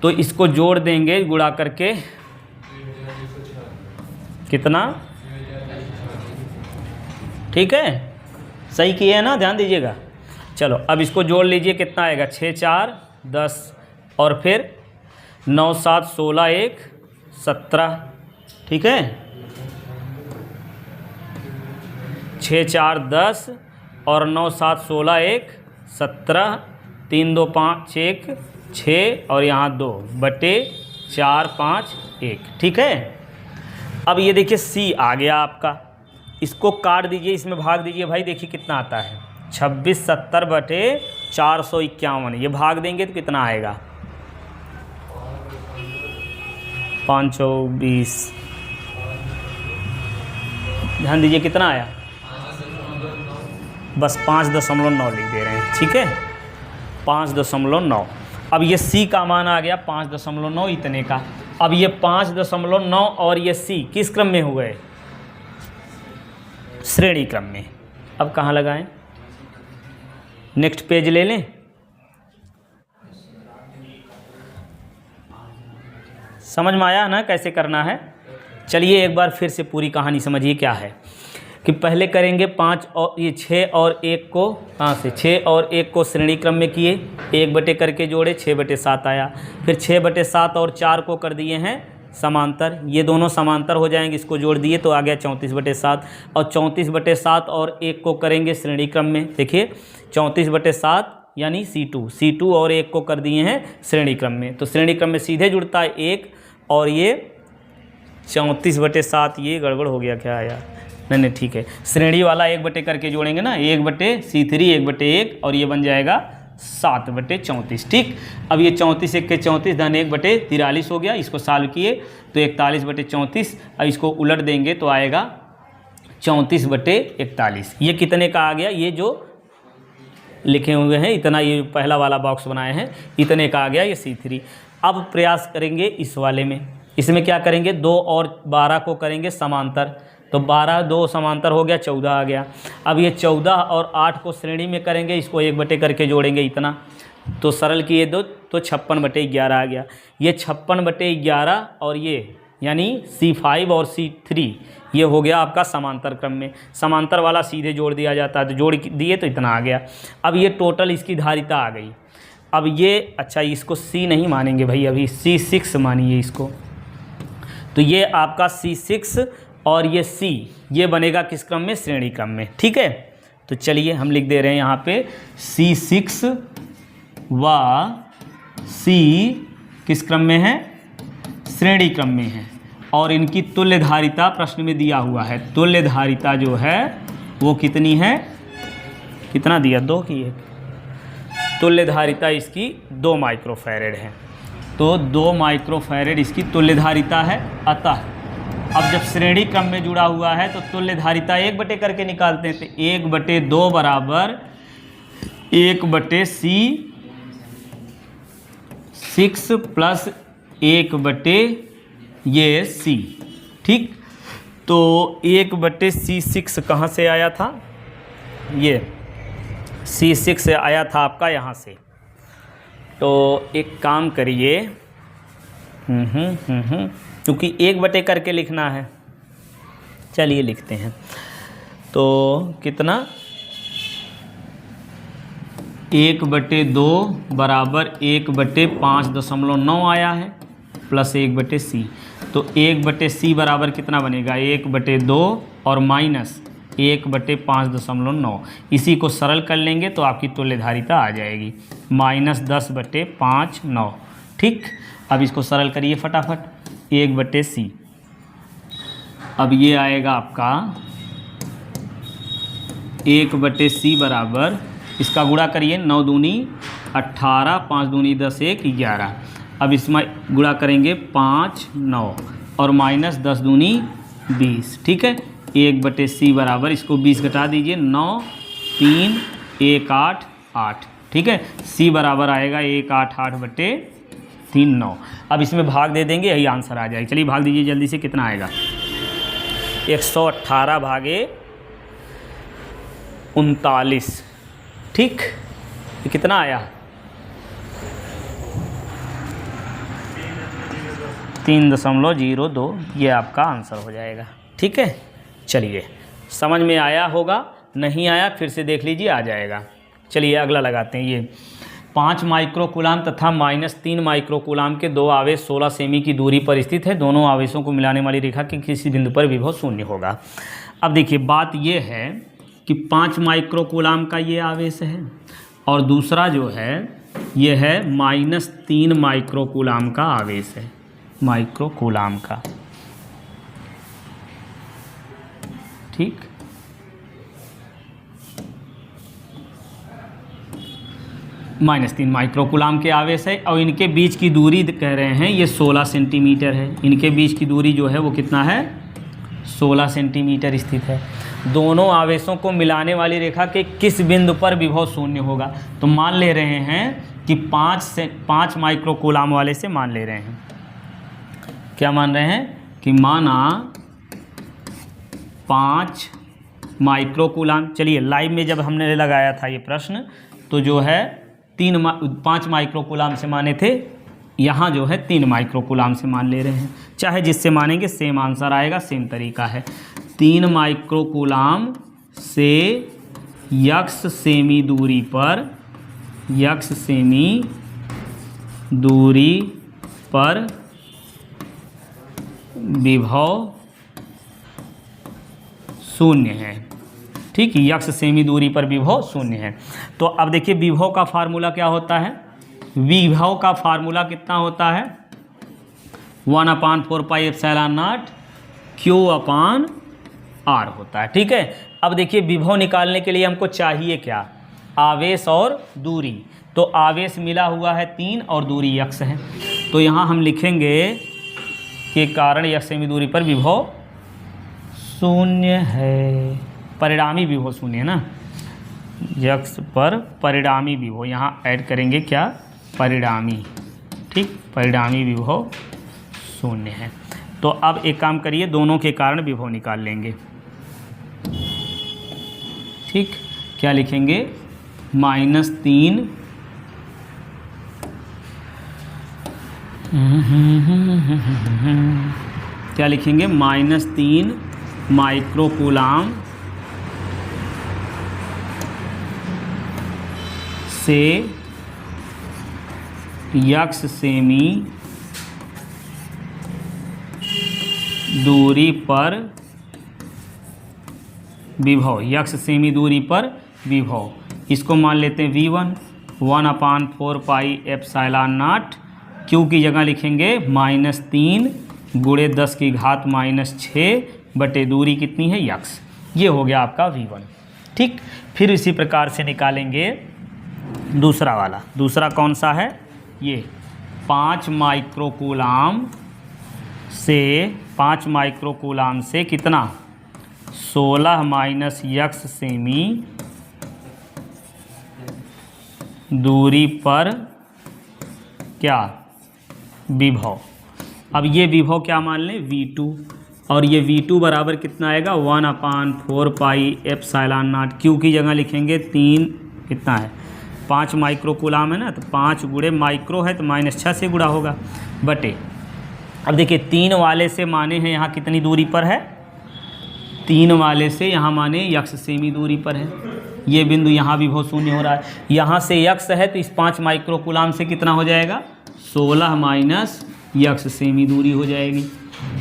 तो इसको जोड़ देंगे गुणा करके, कितना? ठीक है, सही किए है ना, ध्यान दीजिएगा। चलो अब इसको जोड़ लीजिए, कितना आएगा? 6 4 10 और फिर 9 7 16 1 17, ठीक है। 6 4 10 और 9 7 16 1 17, 3 2 5 1 6 और यहाँ 2 बटे 4 5 1, ठीक है। अब ये देखिए C आ गया आपका, इसको काट दीजिए, इसमें भाग दीजिए भाई, देखिए कितना आता है? 26 70 बटे 451, ये भाग देंगे तो कितना आएगा? 520, ध्यान दीजिए कितना आया? बस 5.9 लिख दे रहे हैं, ठीक है, 5.9। अब ये C का मान आ गया 5.9 इतने का। अब ये 5.9 और ये C किस क्रम में हुए? श्रेणी क्रम में। अब कहाँ लगाएं? नेक्स्ट पेज ले लें। समझ में आया ना कैसे करना है? चलिए एक बार फिर से पूरी कहानी समझिए क्या है कि पहले करेंगे 5 और ये 6 और 1 को, कहाँ से? 6 और 1 को श्रेणी क्रम में किए, 1 बटे करके जोड़े, 6/7 आया। फिर 6/7 और 4 को कर दिए हैं समांतर, ये दोनों समांतर हो जाएंगे, इसको जोड़ दिए तो आ गया 34/7। और 34/7 और 1 को करेंगे श्रेणी क्रम में, देखिए 34/7 यानी C2 और 1 को कर दिए हैं श्रेणी क्रम में, तो श्रेणी क्रम में सीधे जुड़ता है 1 और ये 34/7, ये गड़बड़ हो गया क्या यार? नहीं ठीक है, श्रेणी वाला 1 करके जोड़ेंगे ना, 1/C3 1/1 और ये बन जाएगा 7/34। ठीक, अब ये 34 1 के 34 धन 1/43 हो गया। इसको सॉल्व किए तो 41/34, अब इसको उलट देंगे तो आएगा 34/41। ये कितने का आ गया, ये जो लिखे हुए हैं इतना, ये पहला वाला बॉक्स बनाए हैं इतने का आ गया ये C3। अब प्रयास करेंगे इस वाले में, इसमें क्या करेंगे 2 और 12 को करेंगे समांतर, तो 12 2 समांतर हो गया 14 आ गया। अब ये 14 और 8 को श्रेणी में करेंगे, इसको 1 करके जोड़ेंगे इतना, तो सरल किए दो तो 56/11 आ गया। ये 56/11 और ये यानी C5 और C3 ये हो गया आपका समांतर क्रम में। समांतर वाला सीधे जोड़ दिया जाता है, तो जोड़ दिए तो इतना आ गया। अब ये टोटल इसकी धारिता आ गई। अब ये अच्छा इसको C नहीं मानेंगे भाई, अभी C6 मानिए इसको, तो ये आपका C6 और ये C ये बनेगा किस क्रम में, श्रेणी क्रम में। ठीक है, तो चलिए हम लिख दे रहे हैं यहाँ पे C6 व C किस क्रम में है, श्रेणी क्रम में है, और इनकी तुल्य धारिता प्रश्न में दिया हुआ है। तुल्य धारिता जो है वो कितनी है, कितना दिया 2 की 1, तुल्य धारिता इसकी 2 माइक्रोफैरेड है, तो 2 माइक्रोफैरेड इसकी तुल्य धारिता है। अतः अब जब श्रेणी क्रम में जुड़ा हुआ है तो तुल्य धारिता 1 करके निकालते हैं, तो 1/2 बराबर 1/C6 प्लस 1/C। ठीक, तो 1/C6 कहाँ से आया था, ये C6 से आया था आपका यहाँ से। तो एक काम करिए, क्योंकि 1 करके लिखना है, चलिए लिखते हैं। तो कितना 1/2 बराबर 1/5.9 आया है प्लस 1/C, तो 1/C बराबर कितना बनेगा 1/2 और माइनस 1/5.9। इसी को सरल कर लेंगे तो आपकी तुल्य धारिता आ जाएगी -10/5.9। ठीक, अब इसको सरल करिए फटाफट, 1/C। अब ये आएगा आपका 1/C बराबर, इसका गुणा करिए, 9 दूनी 18, 5 दूनी 10, 1 11। अब इसमें गुणा करेंगे 5 9 और माइनस 10 दूनी 20। ठीक है, 1/C बराबर, इसको 20 घटा दीजिए, 9 3 1 8 8। ठीक है, C बराबर आएगा 188/3 9। अब इसमें भाग दे देंगे, यही आंसर आ जाएगा। चलिए भाग दीजिए जल्दी से, कितना आएगा 118 भागे 39। ठीक, ये कितना आया 3.02, ये आपका आंसर हो जाएगा। ठीक है, चलिए समझ में आया होगा, नहीं आया फिर से देख लीजिए, आ जाएगा। चलिए अगला लगाते हैं। ये 5 माइक्रोकूलाम तथा -3 माइक्रोकूलाम के 2 आवेश 16 सेमी की दूरी पर स्थित है। दोनों आवेशों को मिलाने वाली रेखा के किसी बिंदु पर विभव 0 होगा। अब देखिए बात ये है कि 5 माइक्रोकूलाम का ये आवेश है और दूसरा जो है ये है -3 माइक्रोकूलाम का आवेश है, माइक्रोकूलाम का। ठीक, -3 माइक्रोकूलाम के आवेश है और इनके बीच की दूरी कह रहे हैं ये 16 सेंटीमीटर है। इनके बीच की दूरी जो है वो कितना है 16 सेंटीमीटर स्थित है। दोनों आवेशों को मिलाने वाली रेखा के किस बिंदु पर विभव 0 होगा। तो मान ले रहे हैं कि 5 माइक्रोकूलाम वाले से मान ले रहे हैं, क्या मान रहे हैं कि माना 5 माइक्रोकूलाम। चलिए लाइव में जब हमने लगाया था ये प्रश्न तो जो है 5 माइक्रोकूलाम से माने थे, यहाँ जो है 3 माइक्रोकूलाम से मान ले रहे हैं। चाहे जिससे मानेंगे सेम आंसर आएगा, सेम तरीका है। 3 माइक्रोकूलाम से x सेमी दूरी पर, x सेमी दूरी पर विभव 0 है। ठीक, x सेमी दूरी पर विभव 0 है। तो अब देखिए विभव का फार्मूला क्या होता है, विभव का फार्मूला कितना होता है 1/4πε0 Q/r r होता है। ठीक है, अब देखिए विभव निकालने के लिए हमको चाहिए क्या, आवेश और दूरी। तो आवेश मिला हुआ है 3 और दूरी x है, तो यहाँ हम लिखेंगे कि कारण x सेमी दूरी पर विभव शून्य है, परिणामी विभव शून्य है ना, x पर परिणामी विभव, यहाँ ऐड करेंगे क्या, परिणामी। ठीक, परिणामी विभव शून्य है। तो अब एक काम करिए, दोनों के कारण विभव निकाल लेंगे। ठीक, क्या लिखेंगे, -3 क्या लिखेंगे, -3 माइक्रोकूलाम से x सेमी दूरी पर विभव, x सेमी दूरी पर विभव, इसको मान लेते हैं v1, 1/4 pi epsilon not, q की जगह लिखेंगे -3 गुणे 10 की घात -6 बटे दूरी कितनी है, x। ये हो गया आपका v1। ठीक, फिर इसी प्रकार से निकालेंगे दूसरा वाला। दूसरा कौन सा है, ये 5 माइक्रोकूलाम से कितना, 16 माइनस x सेमी दूरी पर क्या, विभव। अब ये विभव क्या मान लें, v2, और ये v2 बराबर कितना आएगा, 1/4 पाई एप्सिलॉन नॉट, q की जगह लिखेंगे 3, कितना है 5 माइक्रोकूलाम है ना, तो 5 गुणे माइक्रो है तो -6 से गुणा होगा बटे, अब देखिए 3 वाले से माने हैं यहाँ कितनी दूरी पर है, 3 वाले से यहाँ माने x सेमी दूरी पर है, ये बिंदु यहाँ विभव शून्य हो रहा है, यहाँ से x है तो इस 5 माइक्रोकूलाम से कितना हो जाएगा, 16 माइनस x सेमी दूरी हो जाएगी।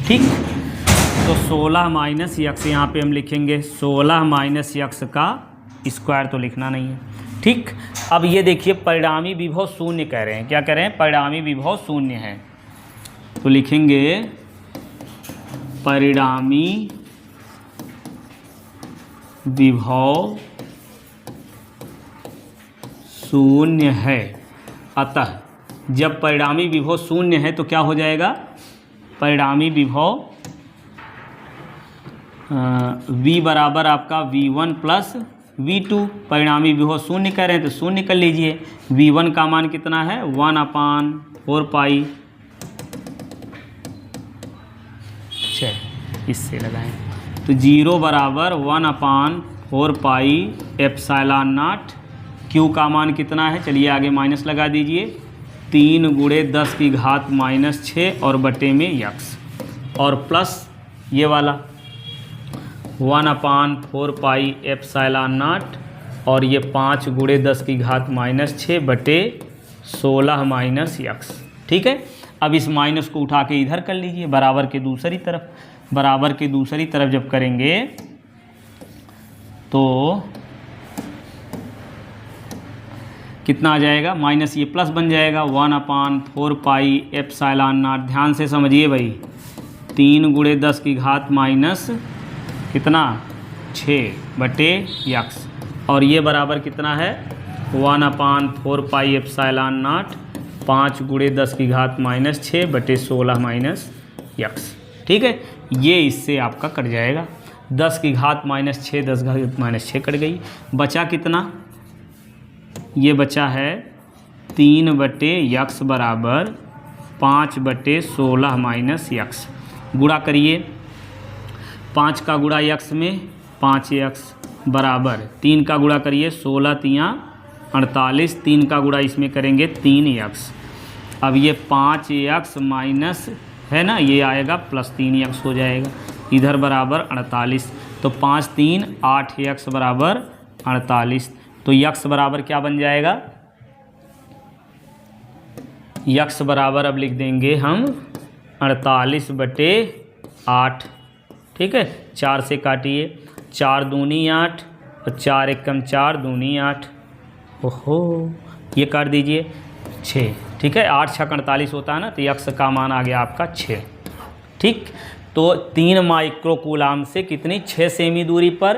ठीक, तो 16 माइनस x यहाँ पे हम लिखेंगे 16 माइनस x का स्क्वायर, तो लिखना नहीं है। ठीक, अब ये देखिए परिणामी विभव शून्य कह रहे हैं, क्या कह रहे हैं, परिणामी विभव शून्य है, तो लिखेंगे परिणामी विभव शून्य है। अतः जब परिणामी विभव शून्य है तो क्या हो जाएगा, परिणामी विभव v बराबर आपका v1 प्लस v2, परिणामी विभव शून्य कह रहे हैं तो शून्य कर लीजिए, v1 का मान कितना है, 1/4 पाई, इससे लगाएं तो 0 बराबर 1/4 पाई एप्सिलॉन नॉट, q का मान कितना है, चलिए आगे माइनस लगा दीजिए, 3 गुणे 10 की घात -6 और बटे में x, और प्लस ये वाला 1/4 पाई एप्सिलॉन नॉट, और ये 5 गुणे 10 की घात -6 बटे 16 माइनस x। ठीक है, अब इस माइनस को उठा के इधर कर लीजिए, बराबर के दूसरी तरफ, बराबर के दूसरी तरफ जब करेंगे तो कितना आ जाएगा, माइनस ये प्लस बन जाएगा, 1/4 पाई एप्सिलॉन नॉट, ध्यान से समझिए भाई, 3 गुणे 10 की घात माइनस कितना 6 बटे x, और ये बराबर कितना है 1/4 पाई एप्सिलॉन नॉट, 5 गुणे 10 की घात -6 बटे 16 माइनस x। ठीक है, ये इससे आपका कट जाएगा, 10 की घात -6, 10 की घात -6 कट गई, बचा कितना, ये बचा है 3 बटे x बराबर 5 बटे 16 माइनस x। गुणा करिए, 5 का गुणा x में 5x बराबर 3 का गुणा करिए, 16 तियाँ 48, 3 का गुणा इसमें करेंगे 3x। अब ये 5x माइनस है ना, ये आएगा प्लस 3x हो जाएगा, इधर बराबर 48, तो 5 3 8x बराबर 48, तो x बराबर क्या बन जाएगा, x बराबर अब लिख देंगे हम 48 बटे 8। ठीक है, 4 से काटिए, 4 दूनी 8 और 4 एकम 4 दूनी 8, ओहो ये काट दीजिए 6। ठीक है, 8 6 48 होता है ना, तो x का मान आ गया आपका 6। ठीक, तो 3 माइक्रो कूलाम से कितनी 6 सेमी दूरी पर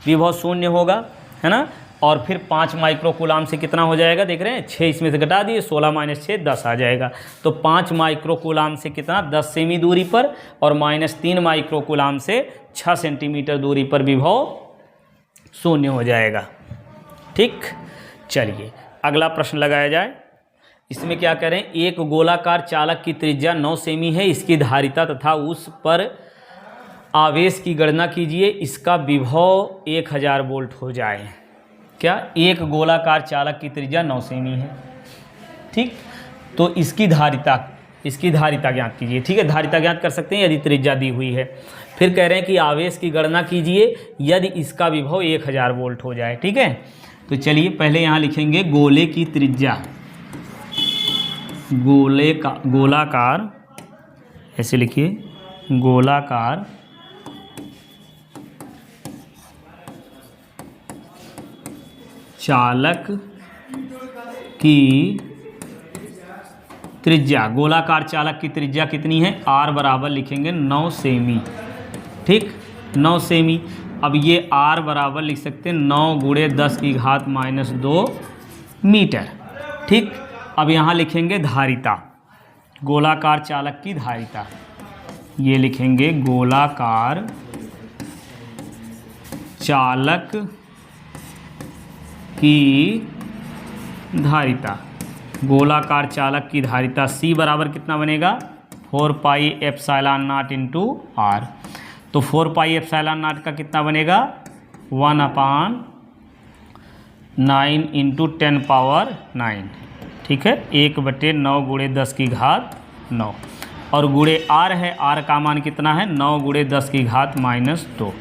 विभव शून्य होगा, है ना। और फिर 5 माइक्रो कूलाम से कितना हो जाएगा, देख रहे हैं 6 इसमें से घटा दिए, 16 - 6 10 आ जाएगा। तो 5 माइक्रो कूलाम से कितना 10 सेमी दूरी पर, और -3 माइक्रो कूलाम से 6 सेंटीमीटर दूरी पर विभव शून्य हो जाएगा। ठीक, चलिए अगला प्रश्न लगाया जाए। इसमें क्या करें, एक गोलाकार चालक की त्रिज्या 9 सेमी है, इसकी धारिता तथा उस पर आवेश की गणना कीजिए, इसका विभव 1000 वोल्ट हो जाए। क्या, एक गोलाकार चालक की त्रिज्या 9 सेमी है, ठीक, तो इसकी धारिता ज्ञात कीजिए। ठीक है, धारिता ज्ञात कर सकते हैं यदि त्रिज्या दी हुई है। फिर कह रहे हैं कि आवेश की गणना कीजिए यदि इसका विभव 1000 वोल्ट हो जाए। ठीक है, तो चलिए पहले यहाँ लिखेंगे गोले की त्रिज्या, गोलाकार, ऐसे लिखिए, गोलाकार चालक की त्रिज्या, गोलाकार चालक की त्रिज्या कितनी है, R बराबर लिखेंगे 9 सेमी। ठीक, 9 सेमी। अब ये R बराबर लिख सकते हैं 9 × 10⁻² मीटर। ठीक, अब यहाँ लिखेंगे धारिता, गोलाकार चालक की धारिता, ये लिखेंगे गोलाकार चालक की धारिता, गोलाकार चालक की धारिता C बराबर कितना बनेगा, 4πε0 × R। तो 4πε0 का कितना बनेगा, 1/9 × 10⁻9। ठीक है, 1/9 × 10⁻9, और गुणे R है, R का मान कितना है, 9 × 10⁻²।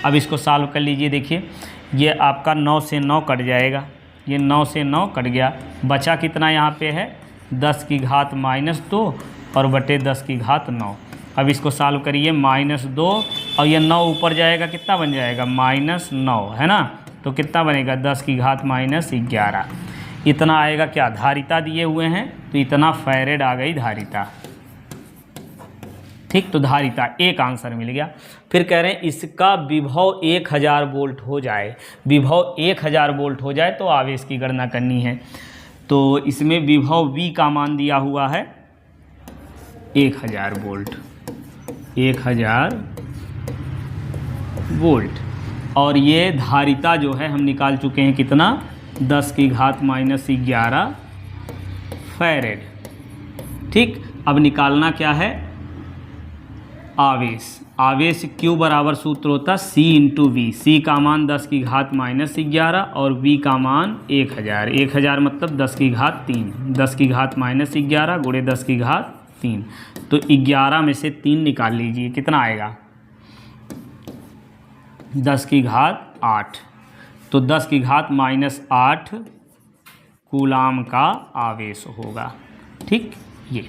अब इसको सॉल्व कर लीजिए। देखिए ये आपका 9 से 9 कट जाएगा, ये 9 से 9 कट गया, बचा कितना यहाँ पे है 10⁻² और बटे 10⁻9। अब इसको सॉल्व करिए, -2 और ये 9 ऊपर जाएगा, कितना बन जाएगा -9, है ना। तो कितना बनेगा 10⁻11। इतना आएगा क्या, धारिता दिए हुए हैं तो इतना फैरेड आ गई धारिता। ठीक, तो धारिता एक आंसर मिल गया। फिर कह रहे हैं इसका विभव 1000 वोल्ट हो जाए, विभव 1000 वोल्ट हो जाए तो आवेश की गणना करनी है। तो इसमें विभव V का मान दिया हुआ है 1000 वोल्ट, 1000 वोल्ट, और ये धारिता जो है हम निकाल चुके हैं कितना, 10⁻11 फैरेड। ठीक, अब निकालना क्या है, आवेश। आवेश Q बराबर सूत्र होता C × V। C का मान 10⁻11 और V का मान 1000। 1000 मतलब 10⁻3, 10⁻11 × 10⁻3। तो 11 में से 3 निकाल लीजिए, कितना आएगा 10⁻8। तो 10⁻8 कूलाम का आवेश होगा। ठीक, ये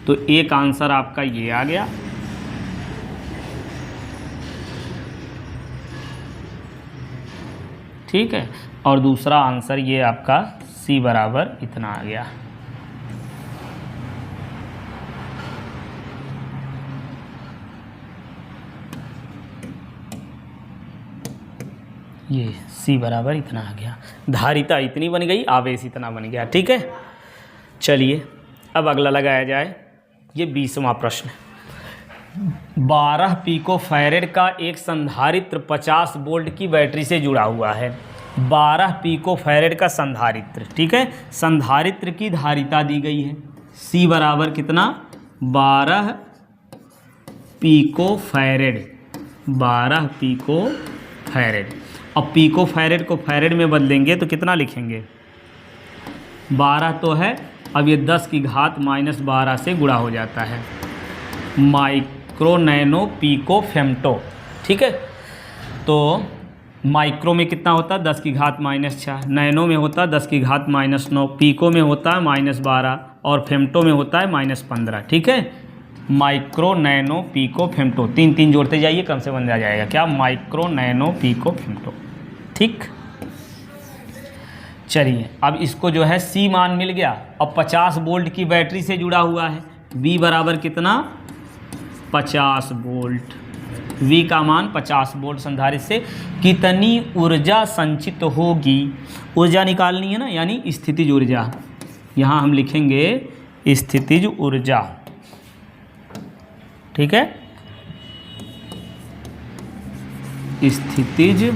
तो एक आंसर आपका ये आ गया। ठीक है, और दूसरा आंसर ये आपका C बराबर इतना आ गया। ये C बराबर इतना आ गया, धारिता इतनी बन गई, आवेश इतना बन गया। ठीक है, चलिए अब अगला लगाया जाए। ये 20वां प्रश्न, 12 पिको फैरेड का एक संधारित्र 50 वोल्ट की बैटरी से जुड़ा हुआ है। 12 पिको फैरेड का संधारित्र, ठीक है, संधारित्र की धारिता दी गई है C बराबर कितना, 12 पिको फैरेड, 12 पिको फैरेड। अब पिको फैरेड को फैरेड में बदलेंगे तो कितना लिखेंगे, 12 तो है, अब ये 10⁻12 से गुणा हो जाता है, माइक्रो नैनो पिको फेम्टो। ठीक है, तो माइक्रो में कितना होता है 10⁻6, नैनो में होता है 10⁻9, पिको में होता है -12 और फेम्टो में होता है -15। ठीक है, माइक्रो नैनो पिको फेम्टो, 3 जोड़ते जाइए, कम से बन जाएगा क्या, माइक्रो नैनो पिको फेम्टो। ठीक, चलिए अब इसको जो है C मान मिल गया। अब 50 वोल्ट की बैटरी से जुड़ा हुआ है, V बराबर कितना 50 वोल्ट। V का मान 50 वोल्ट संधारित्र से कितनी ऊर्जा संचित होगी? ऊर्जा निकालनी है ना, यानी स्थितिज ऊर्जा। यहाँ हम लिखेंगे स्थितिज ऊर्जा, ठीक है। स्थितिज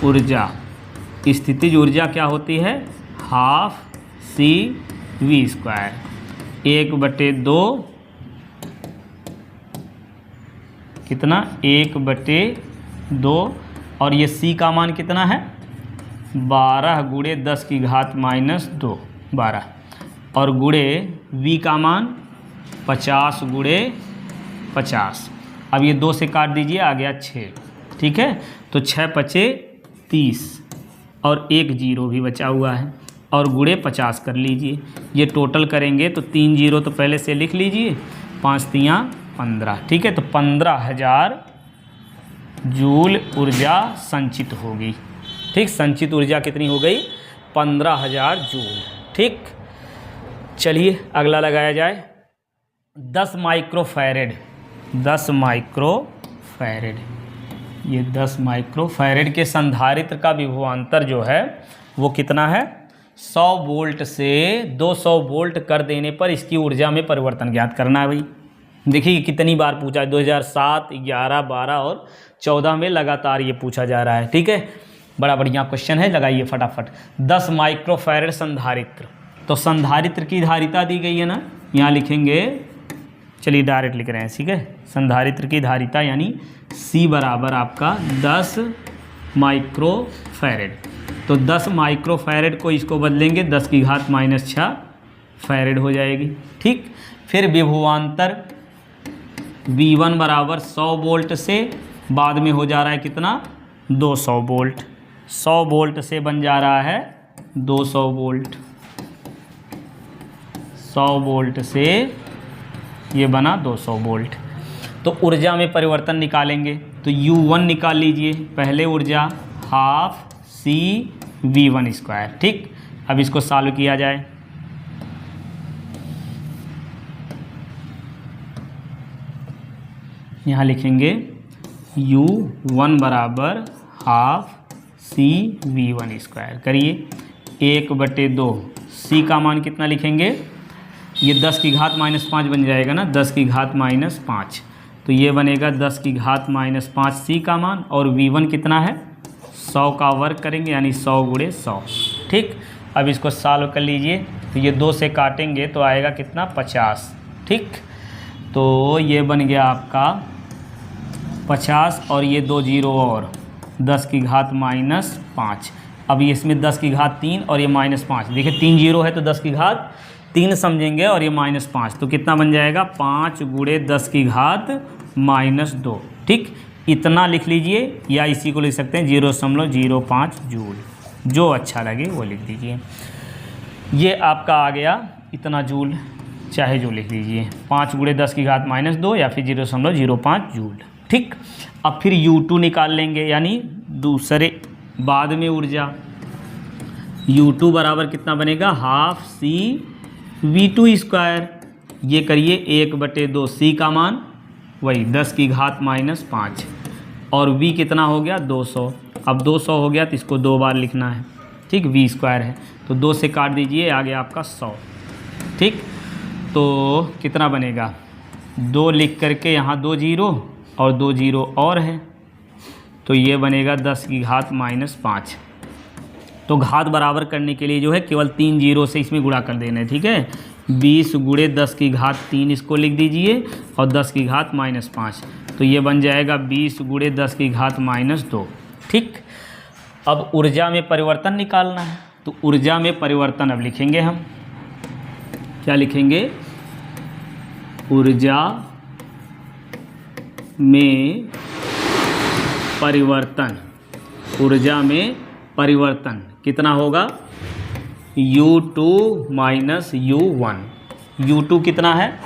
ऊर्जा, स्थितिज ऊर्जा क्या होती है? हाफ CV², 1/2 कितना? 1/2, और ये C का मान कितना है? 12 गुणे 10 की घात -2, 12, और गुणे V का मान 50 गुणे 50। अब ये 2 से काट दीजिए, आ गया 6, ठीक है। तो 6 पचे 30 और 1 0 भी बचा हुआ है, और गुणे 50 कर लीजिए। ये टोटल करेंगे तो 3 0 तो पहले से लिख लीजिए, 5 3 15, ठीक है। तो 15,000 जूल ऊर्जा संचित होगी, ठीक। संचित ऊर्जा कितनी हो गई? 15,000 जूल, ठीक। चलिए अगला लगाया जाए। 10 माइक्रोफैरेड, 10 माइक्रोफैरेड, ये 10 माइक्रोफैरेड के संधारित्र का विभवांतर जो है वो कितना है? 100 वोल्ट से 200 वोल्ट कर देने पर इसकी ऊर्जा में परिवर्तन ज्ञात करना है भाई। देखिए कितनी बार पूछा है, 2007, 11, 12 और 14 में लगातार ये पूछा जा रहा है, ठीक है। बड़ा बढ़िया क्वेश्चन है, लगाइए फटाफट। 10 माइक्रोफैरेड संधारित्र, तो संधारित्र की धारिता दी गई है ना, यहाँ लिखेंगे, चलिए डायरेक्ट लिख रहे हैं, ठीक है। संधारित्र की धारिता यानी C बराबर आपका 10 माइक्रोफैरेड। तो 10 माइक्रोफैरेड को इसको बदलेंगे 10 की घात -6 फैरेड हो जाएगी, ठीक। फिर विभवांतर V1 बराबर 100 वोल्ट से बाद में हो जा रहा है कितना? 200 वोल्ट। 100 वोल्ट से बन जा रहा है 200 वोल्ट। 100 वोल्ट से ये बना 200 वोल्ट। तो ऊर्जा में परिवर्तन निकालेंगे तो U1 निकाल लीजिए, पहले ऊर्जा हाफ CV², ठीक। अब इसको सॉल्व किया जाए। यहाँ लिखेंगे U1 बराबर हाफ CV², करिए 1/2। C का मान कितना लिखेंगे? ये 10 की घात -5 बन जाएगा ना, 10 की घात -5, तो ये बनेगा 10 की घात -5 C का मान, और V1 कितना है? 100 का वर्ग करेंगे यानी 100 गुणे 100, ठीक। अब इसको सॉल्व कर लीजिए, तो ये 2 से काटेंगे तो आएगा कितना? 50, ठीक। तो ये बन गया आपका 50, और ये 2 0 और 10 की घात -5। अब ये इसमें 10 की घात 3 और ये -5, देखिए 3 0 है तो 10 की घात 3 समझेंगे, और ये -5, तो कितना बन जाएगा? 5 गुणे 10 की घात -2, ठीक। इतना लिख लीजिए, या इसी को लिख सकते हैं 0.05 जूल, जो अच्छा लगे वो लिख दीजिए। ये आपका आ गया इतना जूल, चाहे जो लिख लीजिए, 5 गुणे 10 की घात -2 या फिर 0.05 जूल, ठीक। अब फिर U2 निकाल लेंगे, यानी दूसरे बाद में ऊर्जा। U2 बराबर कितना बनेगा? Half CV²। ये करिए 1/2, C का मान वही 10 की घात -5, और V कितना हो गया? 200। अब 200 हो गया तो इसको 2 बार लिखना है, ठीक। V² है तो 2 से काट दीजिए, आ गया आपका 100, ठीक। तो कितना बनेगा? 2 लिख करके यहाँ 2 0 और 2 0 और है, तो ये बनेगा 10 की घात -5। तो घात बराबर करने के लिए जो है केवल 3 0 से इसमें गुणा कर देना है, ठीक है। 20 गुणे 10 की घात 3 इसको लिख दीजिए, और 10 की घात -5, तो ये बन जाएगा 20 गुणे 10 की घात -2, ठीक। अब ऊर्जा में परिवर्तन निकालना है, तो ऊर्जा में परिवर्तन अब लिखेंगे हम, क्या लिखेंगे? ऊर्जा में परिवर्तन, ऊर्जा में परिवर्तन कितना होगा? U2 minus U1। U2 कितना है?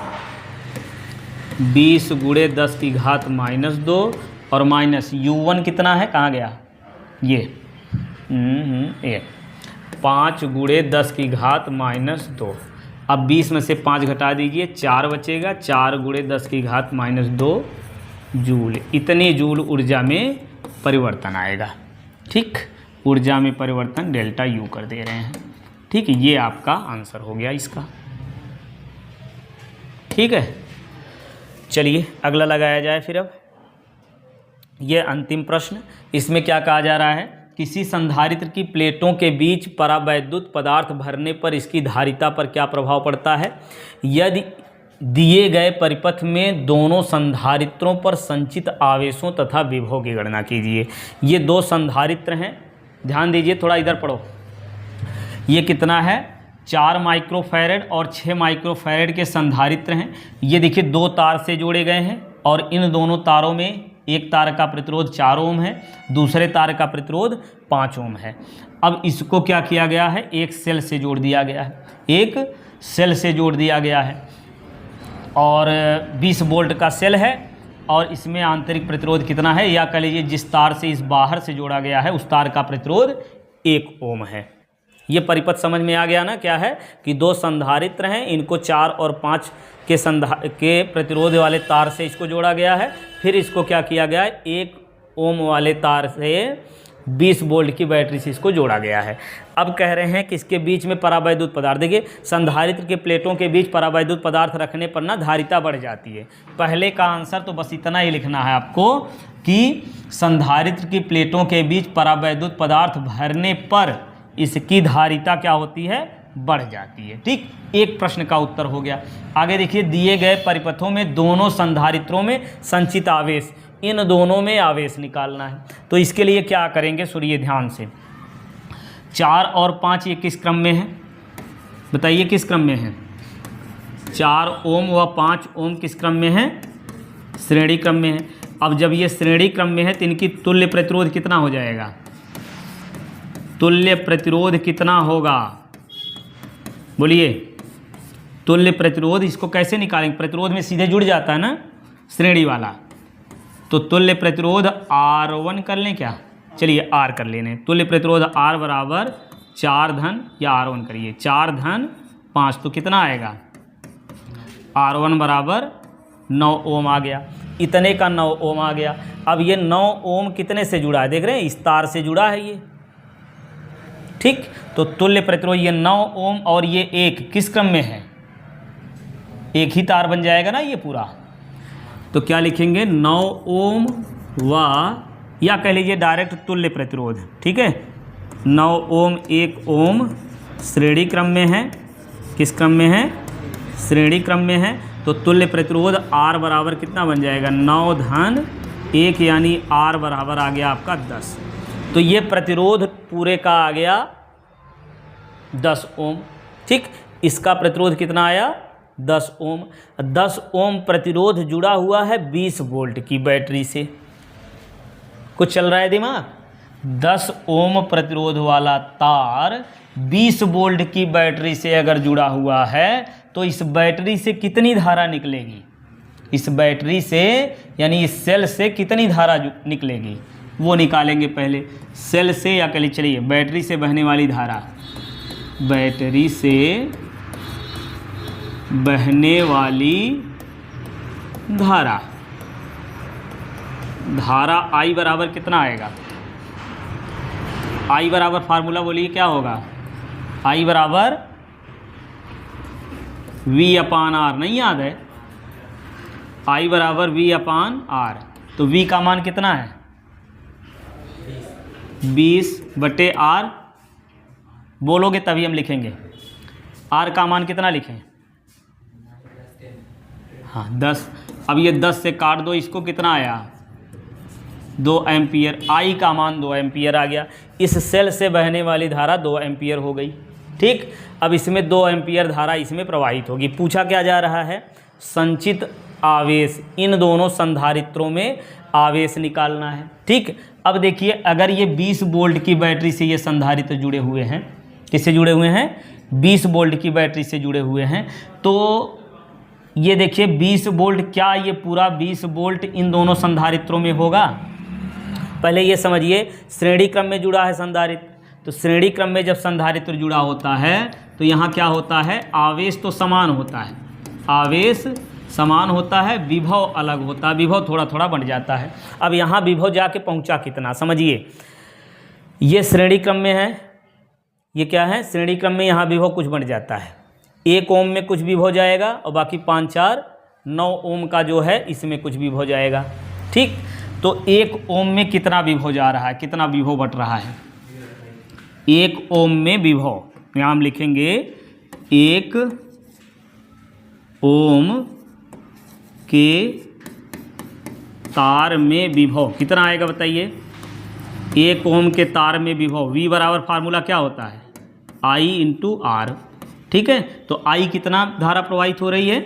20 गुणे 10 की घात -2, और माइनस U1 कितना है? कहाँ गया ये? 5 गुणे 10 की घात -2। अब 20 में से 5 घटा दीजिए, 4 बचेगा, 4 × 10⁻² जूल। इतने जूल ऊर्जा में परिवर्तन आएगा। ठीक, ऊर्जा में परिवर्तन डेल्टा यू कर दे रहे हैं। ठीक, ये आपका आंसर हो गया इसका। ठीक है, चलिए अगला लगाया जाए फिर। अब ये अंतिम प्रश्न, इसमें क्या कहा जा रहा है, किसी संधारित्र की प्लेटों के बीच परावैद्युत पदार्थ भरने पर इसकी धारिता पर क्या प्रभाव पड़ता है। यदि दिए गए परिपथ में दोनों संधारित्रों पर संचित आवेशों तथा विभव की गणना कीजिए। ये 2 संधारित्र हैं, ध्यान दीजिए, थोड़ा इधर पढ़ो। ये कितना है, 4 माइक्रोफैरड और 6 माइक्रोफैरड के संधारित्र हैं। ये देखिए 2 तार से जोड़े गए हैं और इन दोनों तारों में एक तार का प्रतिरोध 4 ओम है, दूसरे तार का प्रतिरोध 5 ओम है। अब इसको क्या किया गया है, एक सेल से जोड़ दिया गया है, एक सेल से जोड़ दिया गया है और 20 वोल्ट का सेल है और इसमें आंतरिक प्रतिरोध कितना है, या कह लीजिए जिस तार से इस बाहर से जोड़ा गया है उस तार का प्रतिरोध 1 ओम है। ये परिपथ समझ में आ गया ना, क्या है कि 2 संधारित्र हैं, इनको 4 और 5 के प्रतिरोध वाले तार से इसको जोड़ा गया है। फिर इसको क्या किया गया है, 1 ओम वाले तार से 20 वोल्ट की बैटरी से इसको जोड़ा गया है। अब कह रहे हैं कि इसके बीच में परावैद्युत पदार्थ, देखिए संधारित्र के प्लेटों के बीच परावैद्युत पदार्थ रखने पर ना धारिता बढ़ जाती है। पहले का आंसर तो बस इतना ही लिखना है आपको कि संधारित्र की प्लेटों के बीच परावैद्युत पदार्थ भरने पर इसकी धारिता क्या होती है, बढ़ जाती है। ठीक, एक प्रश्न का उत्तर हो गया। आगे देखिए, दिए गए परिपथों में दोनों संधारित्रों में संचित आवेश, इन दोनों में आवेश निकालना है। तो इसके लिए क्या करेंगे, सुनिए ध्यान से। 4 और 5 ये किस क्रम में है, बताइए किस क्रम में है। 4 ओम व 5 ओम किस क्रम में है, श्रेणी क्रम में है। अब जब ये श्रेणी क्रम में है तो इनकी तुल्य प्रतिरोध कितना हो जाएगा, तुल्य प्रतिरोध कितना होगा, बोलिए। तुल्य प्रतिरोध इसको कैसे निकालेंगे, प्रतिरोध में सीधे जुड़ जाता है ना श्रेणी वाला, तो तुल्य प्रतिरोध R1 कर लें क्या, चलिए R कर लेने। तुल्य प्रतिरोध R बराबर 4 धन, या R1 करिए 4 धन 5, तो कितना आएगा, R1 बराबर 9 ओम आ गया। इतने का 9 ओम आ गया। अब ये 9 ओम कितने से जुड़ा है, देख रहे हैं, इस तार से जुड़ा है ये। ठीक, तो तुल्य प्रतिरोध ये 9 ओम और ये 1 किस क्रम में है, एक ही तार बन जाएगा ना ये पूरा। तो क्या लिखेंगे, 9 ओम व, या कह लीजिए डायरेक्ट तुल्य प्रतिरोध। ठीक है, 9 ओम 1 ओम श्रेणी क्रम में है, किस क्रम में है, श्रेणी क्रम में है। तो तुल्य प्रतिरोध R बराबर कितना बन जाएगा, 9 धन 1, यानी R बराबर आ गया आपका 10। तो ये प्रतिरोध पूरे का आ गया 10 ओम। ठीक, इसका प्रतिरोध कितना आया, 10 ओम। 10 ओम प्रतिरोध जुड़ा हुआ है 20 वोल्ट की बैटरी से। कुछ चल रहा है दिमाग, 10 ओम प्रतिरोध वाला तार 20 वोल्ट की बैटरी से अगर जुड़ा हुआ है तो इस बैटरी से कितनी धारा निकलेगी, इस बैटरी से यानी इस सेल से कितनी धारा निकलेगी वो निकालेंगे पहले। सेल से, या कह चलिए बैटरी से बहने वाली धारा, बैटरी से बहने वाली धारा, धारा I बराबर कितना आएगा, I बराबर फार्मूला बोलिए क्या होगा, I बराबर V/R, नहीं याद है, I बराबर V/R। तो V का मान कितना है, 20/R, बोलोगे तभी हम लिखेंगे। R का मान कितना लिखें, हाँ 10। अब ये 10 से काट दो, इसको कितना आया, 2 एम्पियर। I का मान 2 एम्पियर आ गया। इस सेल से बहने वाली धारा 2 एम्पियर हो गई। ठीक, अब इसमें 2 एम्पियर धारा इसमें प्रवाहित होगी। पूछा क्या जा रहा है, संचित आवेश, इन दोनों संधारित्रों में आवेश निकालना है। ठीक, अब देखिए अगर ये 20 वोल्ट की बैटरी से ये संधारित्र जुड़े हुए हैं, किससे जुड़े हुए हैं, 20 वोल्ट की बैटरी से जुड़े हुए हैं, तो ये देखिए 20 वोल्ट, क्या ये पूरा 20 वोल्ट इन दोनों संधारित्रों में होगा। पहले ये समझिए, श्रेणी क्रम में जुड़ा है संधारित्र, तो श्रेणी क्रम में जब संधारित्र जुड़ा होता है तो यहाँ क्या होता है, आवेश तो समान होता है, आवेश समान होता है, विभव अलग होता है, विभव थोड़ा थोड़ा बढ़ जाता है। अब यहाँ विभव जाके पहुँचा कितना, समझिए, ये श्रेणी क्रम में है, ये क्या है, श्रेणी क्रम में, यहाँ विभव कुछ बढ़ जाता है, 1 ओम में कुछ विभव जाएगा और बाकी 5, 4, 9 ओम का जो है इसमें कुछ विभव जाएगा। ठीक, तो 1 ओम में कितना विभव जा रहा है, कितना विभव बट रहा है, 1 ओम में विभव, यहाँ हम लिखेंगे 1 ओम के तार में विभव कितना आएगा बताइए। 1 ओम के तार में विभव, V बराबर फार्मूला क्या होता है, I इंटू आर। ठीक है, तो I कितना धारा प्रवाहित हो रही है,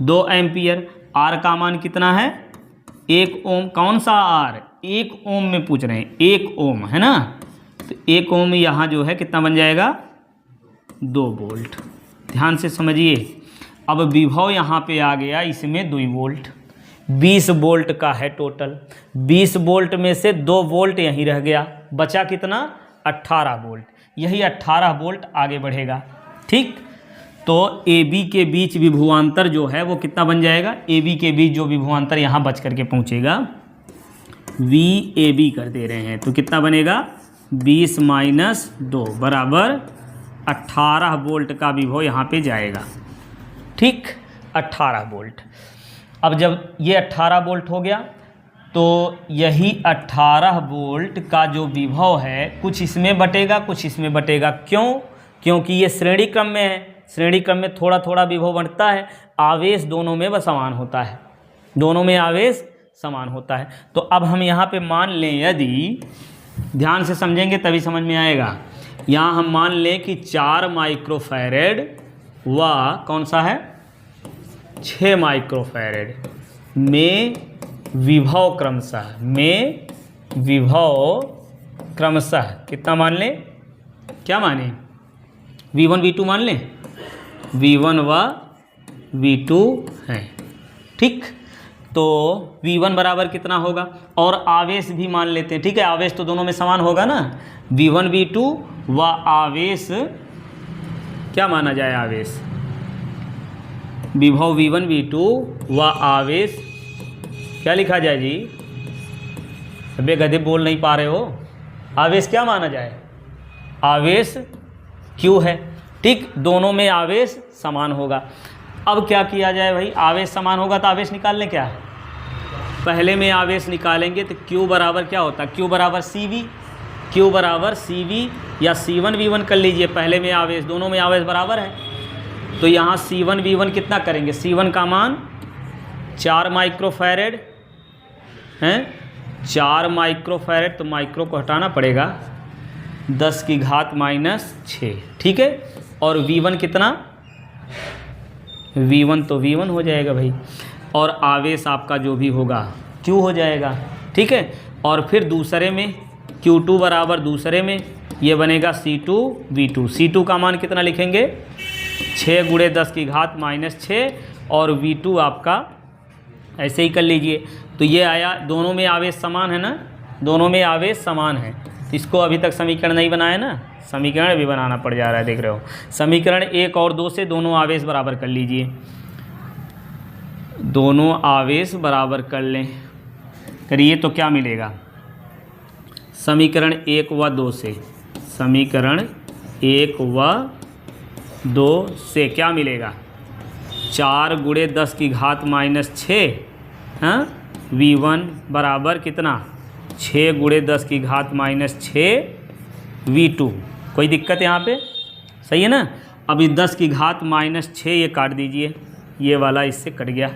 2 एम्पियर, R का मान कितना है, 1 ओम। कौन सा R, 1 ओम में पूछ रहे हैं, 1 ओम है ना, तो 1 ओम यहाँ जो है कितना बन जाएगा, 2 वोल्ट। ध्यान से समझिए, अब विभव यहाँ पे आ गया, इसमें 2 वोल्ट, 20 वोल्ट का है टोटल, 20 वोल्ट में से 2 वोल्ट यहीं रह गया, बचा कितना, 18 वोल्ट। यही 18 वोल्ट आगे बढ़ेगा। ठीक, तो AB के बीच विभवांतर जो है वो कितना बन जाएगा, AB के बीच जो विभवांतर यहाँ बच करके पहुँचेगा, VAB कर दे रहे हैं, तो कितना बनेगा, 20 माइनस 2 बराबर 18 वोल्ट का विभव यहाँ पे जाएगा। ठीक, 18 वोल्ट। अब जब ये 18 वोल्ट हो गया तो यही 18 वोल्ट का जो विभव है कुछ इसमें बटेगा, कुछ इसमें बटेगा। क्यों, क्योंकि ये श्रेणी क्रम में है, श्रेणी क्रम में थोड़ा थोड़ा विभव बढ़ता है, आवेश दोनों में वह समान होता है, दोनों में आवेश समान होता है। तो अब हम यहाँ पे मान लें, यदि ध्यान से समझेंगे तभी समझ में आएगा, यहाँ हम मान लें कि 4 माइक्रोफैरेड व कौन सा है, 6 माइक्रोफैरेड में विभव क्रमशः, में विभव क्रमशः कितना मान लें, क्या माने, V1 V2 मान लें, V1 व V2 हैं। ठीक, तो V1 बराबर कितना होगा, और आवेश भी मान लेते हैं। ठीक है, आवेश तो दोनों में समान होगा ना, V1 V2 व आवेश क्या माना जाए, आवेश विभव V1 V2 व आवेश क्या लिखा जाए जी, अबे गधे बोल नहीं पा रहे हो, आवेश क्या माना जाए, आवेश Q है। ठीक, दोनों में आवेश समान होगा। अब क्या किया जाए भाई, आवेश समान होगा तो आवेश निकाल लें, क्या पहले में आवेश निकालेंगे तो Q बराबर क्या होता है, Q बराबर CV, Q बराबर CV या C1 V1 कर लीजिए, पहले में आवेश, दोनों में आवेश बराबर है, तो यहाँ C1 V1 कितना करेंगे, C1 का मान 4 माइक्रोफैरेड हैं, 4 माइक्रोफैरेड, तो माइक्रो को हटाना पड़ेगा, 10 की घात -6। ठीक है, और V1 कितना, V1 तो V1 हो जाएगा भाई, और आवेश आपका जो भी होगा Q हो जाएगा। ठीक है, और फिर दूसरे में Q2 बराबर, दूसरे में ये बनेगा C2 V2, C2 का मान कितना लिखेंगे, 6 × 10 की घात -6, और V2 आपका ऐसे ही कर लीजिए, तो ये आया, दोनों में आवेश समान है ना, दोनों में आवेश समान है। इसको अभी तक समीकरण नहीं बनाया ना, समीकरण भी बनाना पड़ जा रहा है, देख रहे हो, समीकरण 1 और 2 से दोनों आवेश बराबर कर लीजिए, दोनों आवेश बराबर कर लें, करिए तो क्या मिलेगा, समीकरण 1 व 2 से, समीकरण 1 व 2 से क्या मिलेगा, 4 × 10 की घात -6, हाँ, V1 बराबर कितना, 6 × 10 की घात -6 V2। कोई दिक्कत यहाँ पे, सही है ना। अब इस 10 की घात -6 ये काट दीजिए, ये वाला इससे कट गया,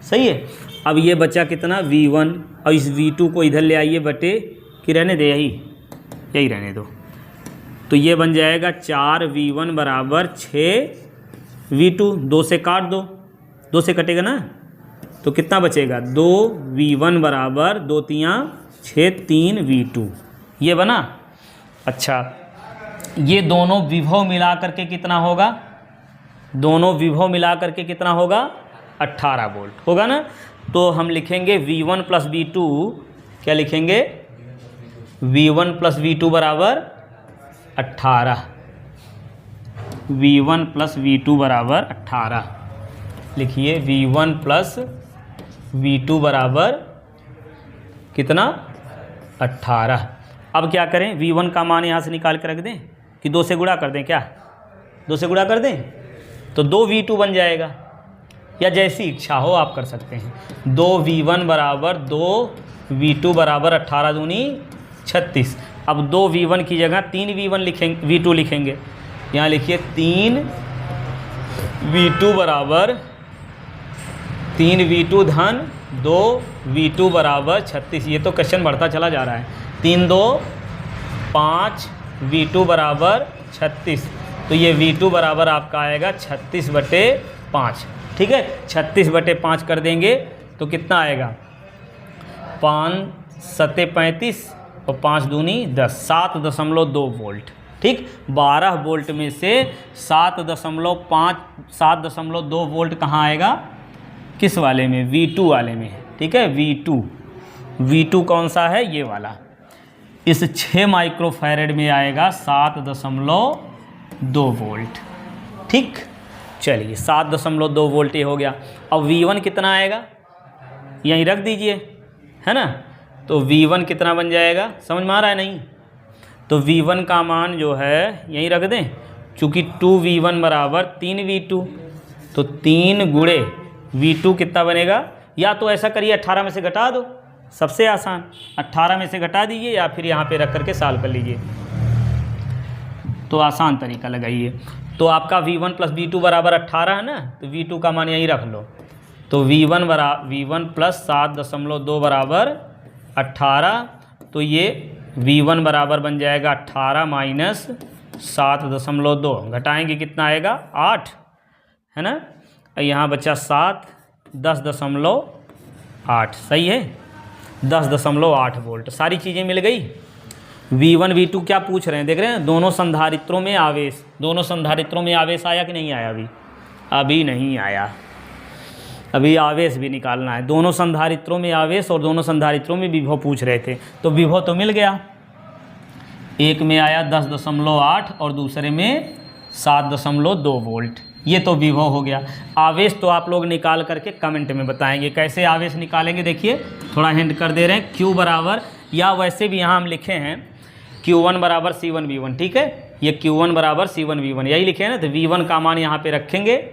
सही है। अब ये बचा कितना, V1, और इस V2 को इधर ले आइए बटे, कि रहने दे, यही रहने दो, तो ये बन जाएगा 4 V1 बराबर 6 V2, 2 से काट दो, 2 से कटेगा ना, तो कितना बचेगा, 2 V1 बराबर 2 × 6 3 V2, ये बना। अच्छा, ये दोनों विभव मिला करके कितना होगा, दोनों विभव मिला करके कितना होगा, 18 वोल्ट होगा ना। तो हम लिखेंगे V1 + V2, क्या लिखेंगे, V1 + V2 बराबर 18। V1 प्लस V2 बराबर 18। लिखिए V1 प्लस V2 बराबर कितना, 18। अब क्या करें, V1 का मान यहाँ से निकाल के रख दें कि 2 से गुणा कर दें, क्या 2 से गुणा कर दें तो 2V2 बन जाएगा, या जैसी इच्छा हो आप कर सकते हैं। 2V1 बराबर 2V2 बराबर 18 दूनी 36। अब 2V1 की जगह 3V1 लिखेंगे, V2 लिखेंगे। यहाँ लिखिए 3V2 बराबर 3V2 धन 2V2 बराबर 36। ये तो क्वेश्चन बढ़ता चला जा रहा है। 3 2 5 V2 बराबर 36। तो ये V2 बराबर आपका आएगा 36/5। ठीक है, 36/5 कर देंगे तो कितना आएगा, 5 7 35 और 5 दूनी 10, 7.2 वोल्ट। ठीक, 12 वोल्ट में से 7.2 वोल्ट कहाँ आएगा, किस वाले में, V2 वाले में। ठीक है, V2 कौन सा है, ये वाला। इस 6 माइक्रोफैरेड में आएगा 7.2 वोल्ट। ठीक, चलिए 7.2 वोल्ट ये हो गया। अब V1 कितना आएगा, यहीं रख दीजिए, है ना। तो V1 कितना बन जाएगा, समझ में आ रहा है नहीं। तो V1 का मान जो है यहीं रख दें, चूँकि 2V1 बराबर 3V2, तो 3 गुणे V2 कितना बनेगा, या तो ऐसा करिए 18 में से घटा दो, सबसे आसान 18 में से घटा दीजिए, या फिर यहाँ पे रख करके सॉल्व कर लीजिए, तो आसान तरीका लगाइए। तो आपका V1 प्लस V2 बराबर 18 है ना, तो V2 का मान यहीं रख लो। तो V1 प्लस 7.2 बराबर 18, तो ये V1 बराबर बन जाएगा 18 माइनस 7.2, घटाएंगे कितना आएगा 8, है ना। यहाँ बचा 7, 10.8, सही है, 10.8 वोल्ट। सारी चीज़ें मिल गई। V1 V2 क्या पूछ रहे हैं, देख रहे हैं, दोनों संधारित्रों में आवेश, दोनों संधारित्रों में आवेश आया कि नहीं आया, अभी नहीं आया, अभी आवेश भी निकालना है। दोनों संधारित्रों में आवेश और दोनों संधारित्रों में विभव पूछ रहे थे, तो विभव तो मिल गया। एक में आया 10.8 और दूसरे में 7.2 वोल्ट, ये तो विभव हो गया। आवेश तो आप लोग निकाल करके कमेंट में बताएंगे कैसे आवेश निकालेंगे। देखिए थोड़ा हिंट कर दे रहे हैं, Q बराबर, या वैसे भी यहाँ हम लिखे हैं Q1 बराबर C1 V1। ठीक है, ये Q1 बराबर C1 V1 यही लिखे हैं ना। तो V1 का मान यहाँ पे रखेंगे,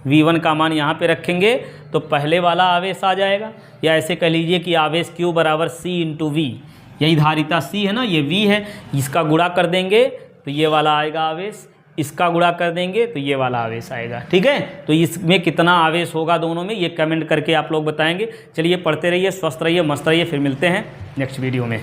V1 का मान यहाँ पे रखेंगे तो पहले वाला आवेश आ जाएगा, या ऐसे कह लीजिए कि आवेश Q बराबर C × V, यही धारिता C है ना, ये V है, इसका गुणा कर देंगे तो ये वाला आएगा आवेश, इसका गुणा कर देंगे तो ये वाला आवेश आएगा। ठीक है, तो इसमें कितना आवेश होगा दोनों में, ये कमेंट करके आप लोग बताएंगे। चलिए पढ़ते रहिए, स्वस्थ रहिए, मस्त रहिए, फिर मिलते हैं नेक्स्ट वीडियो में।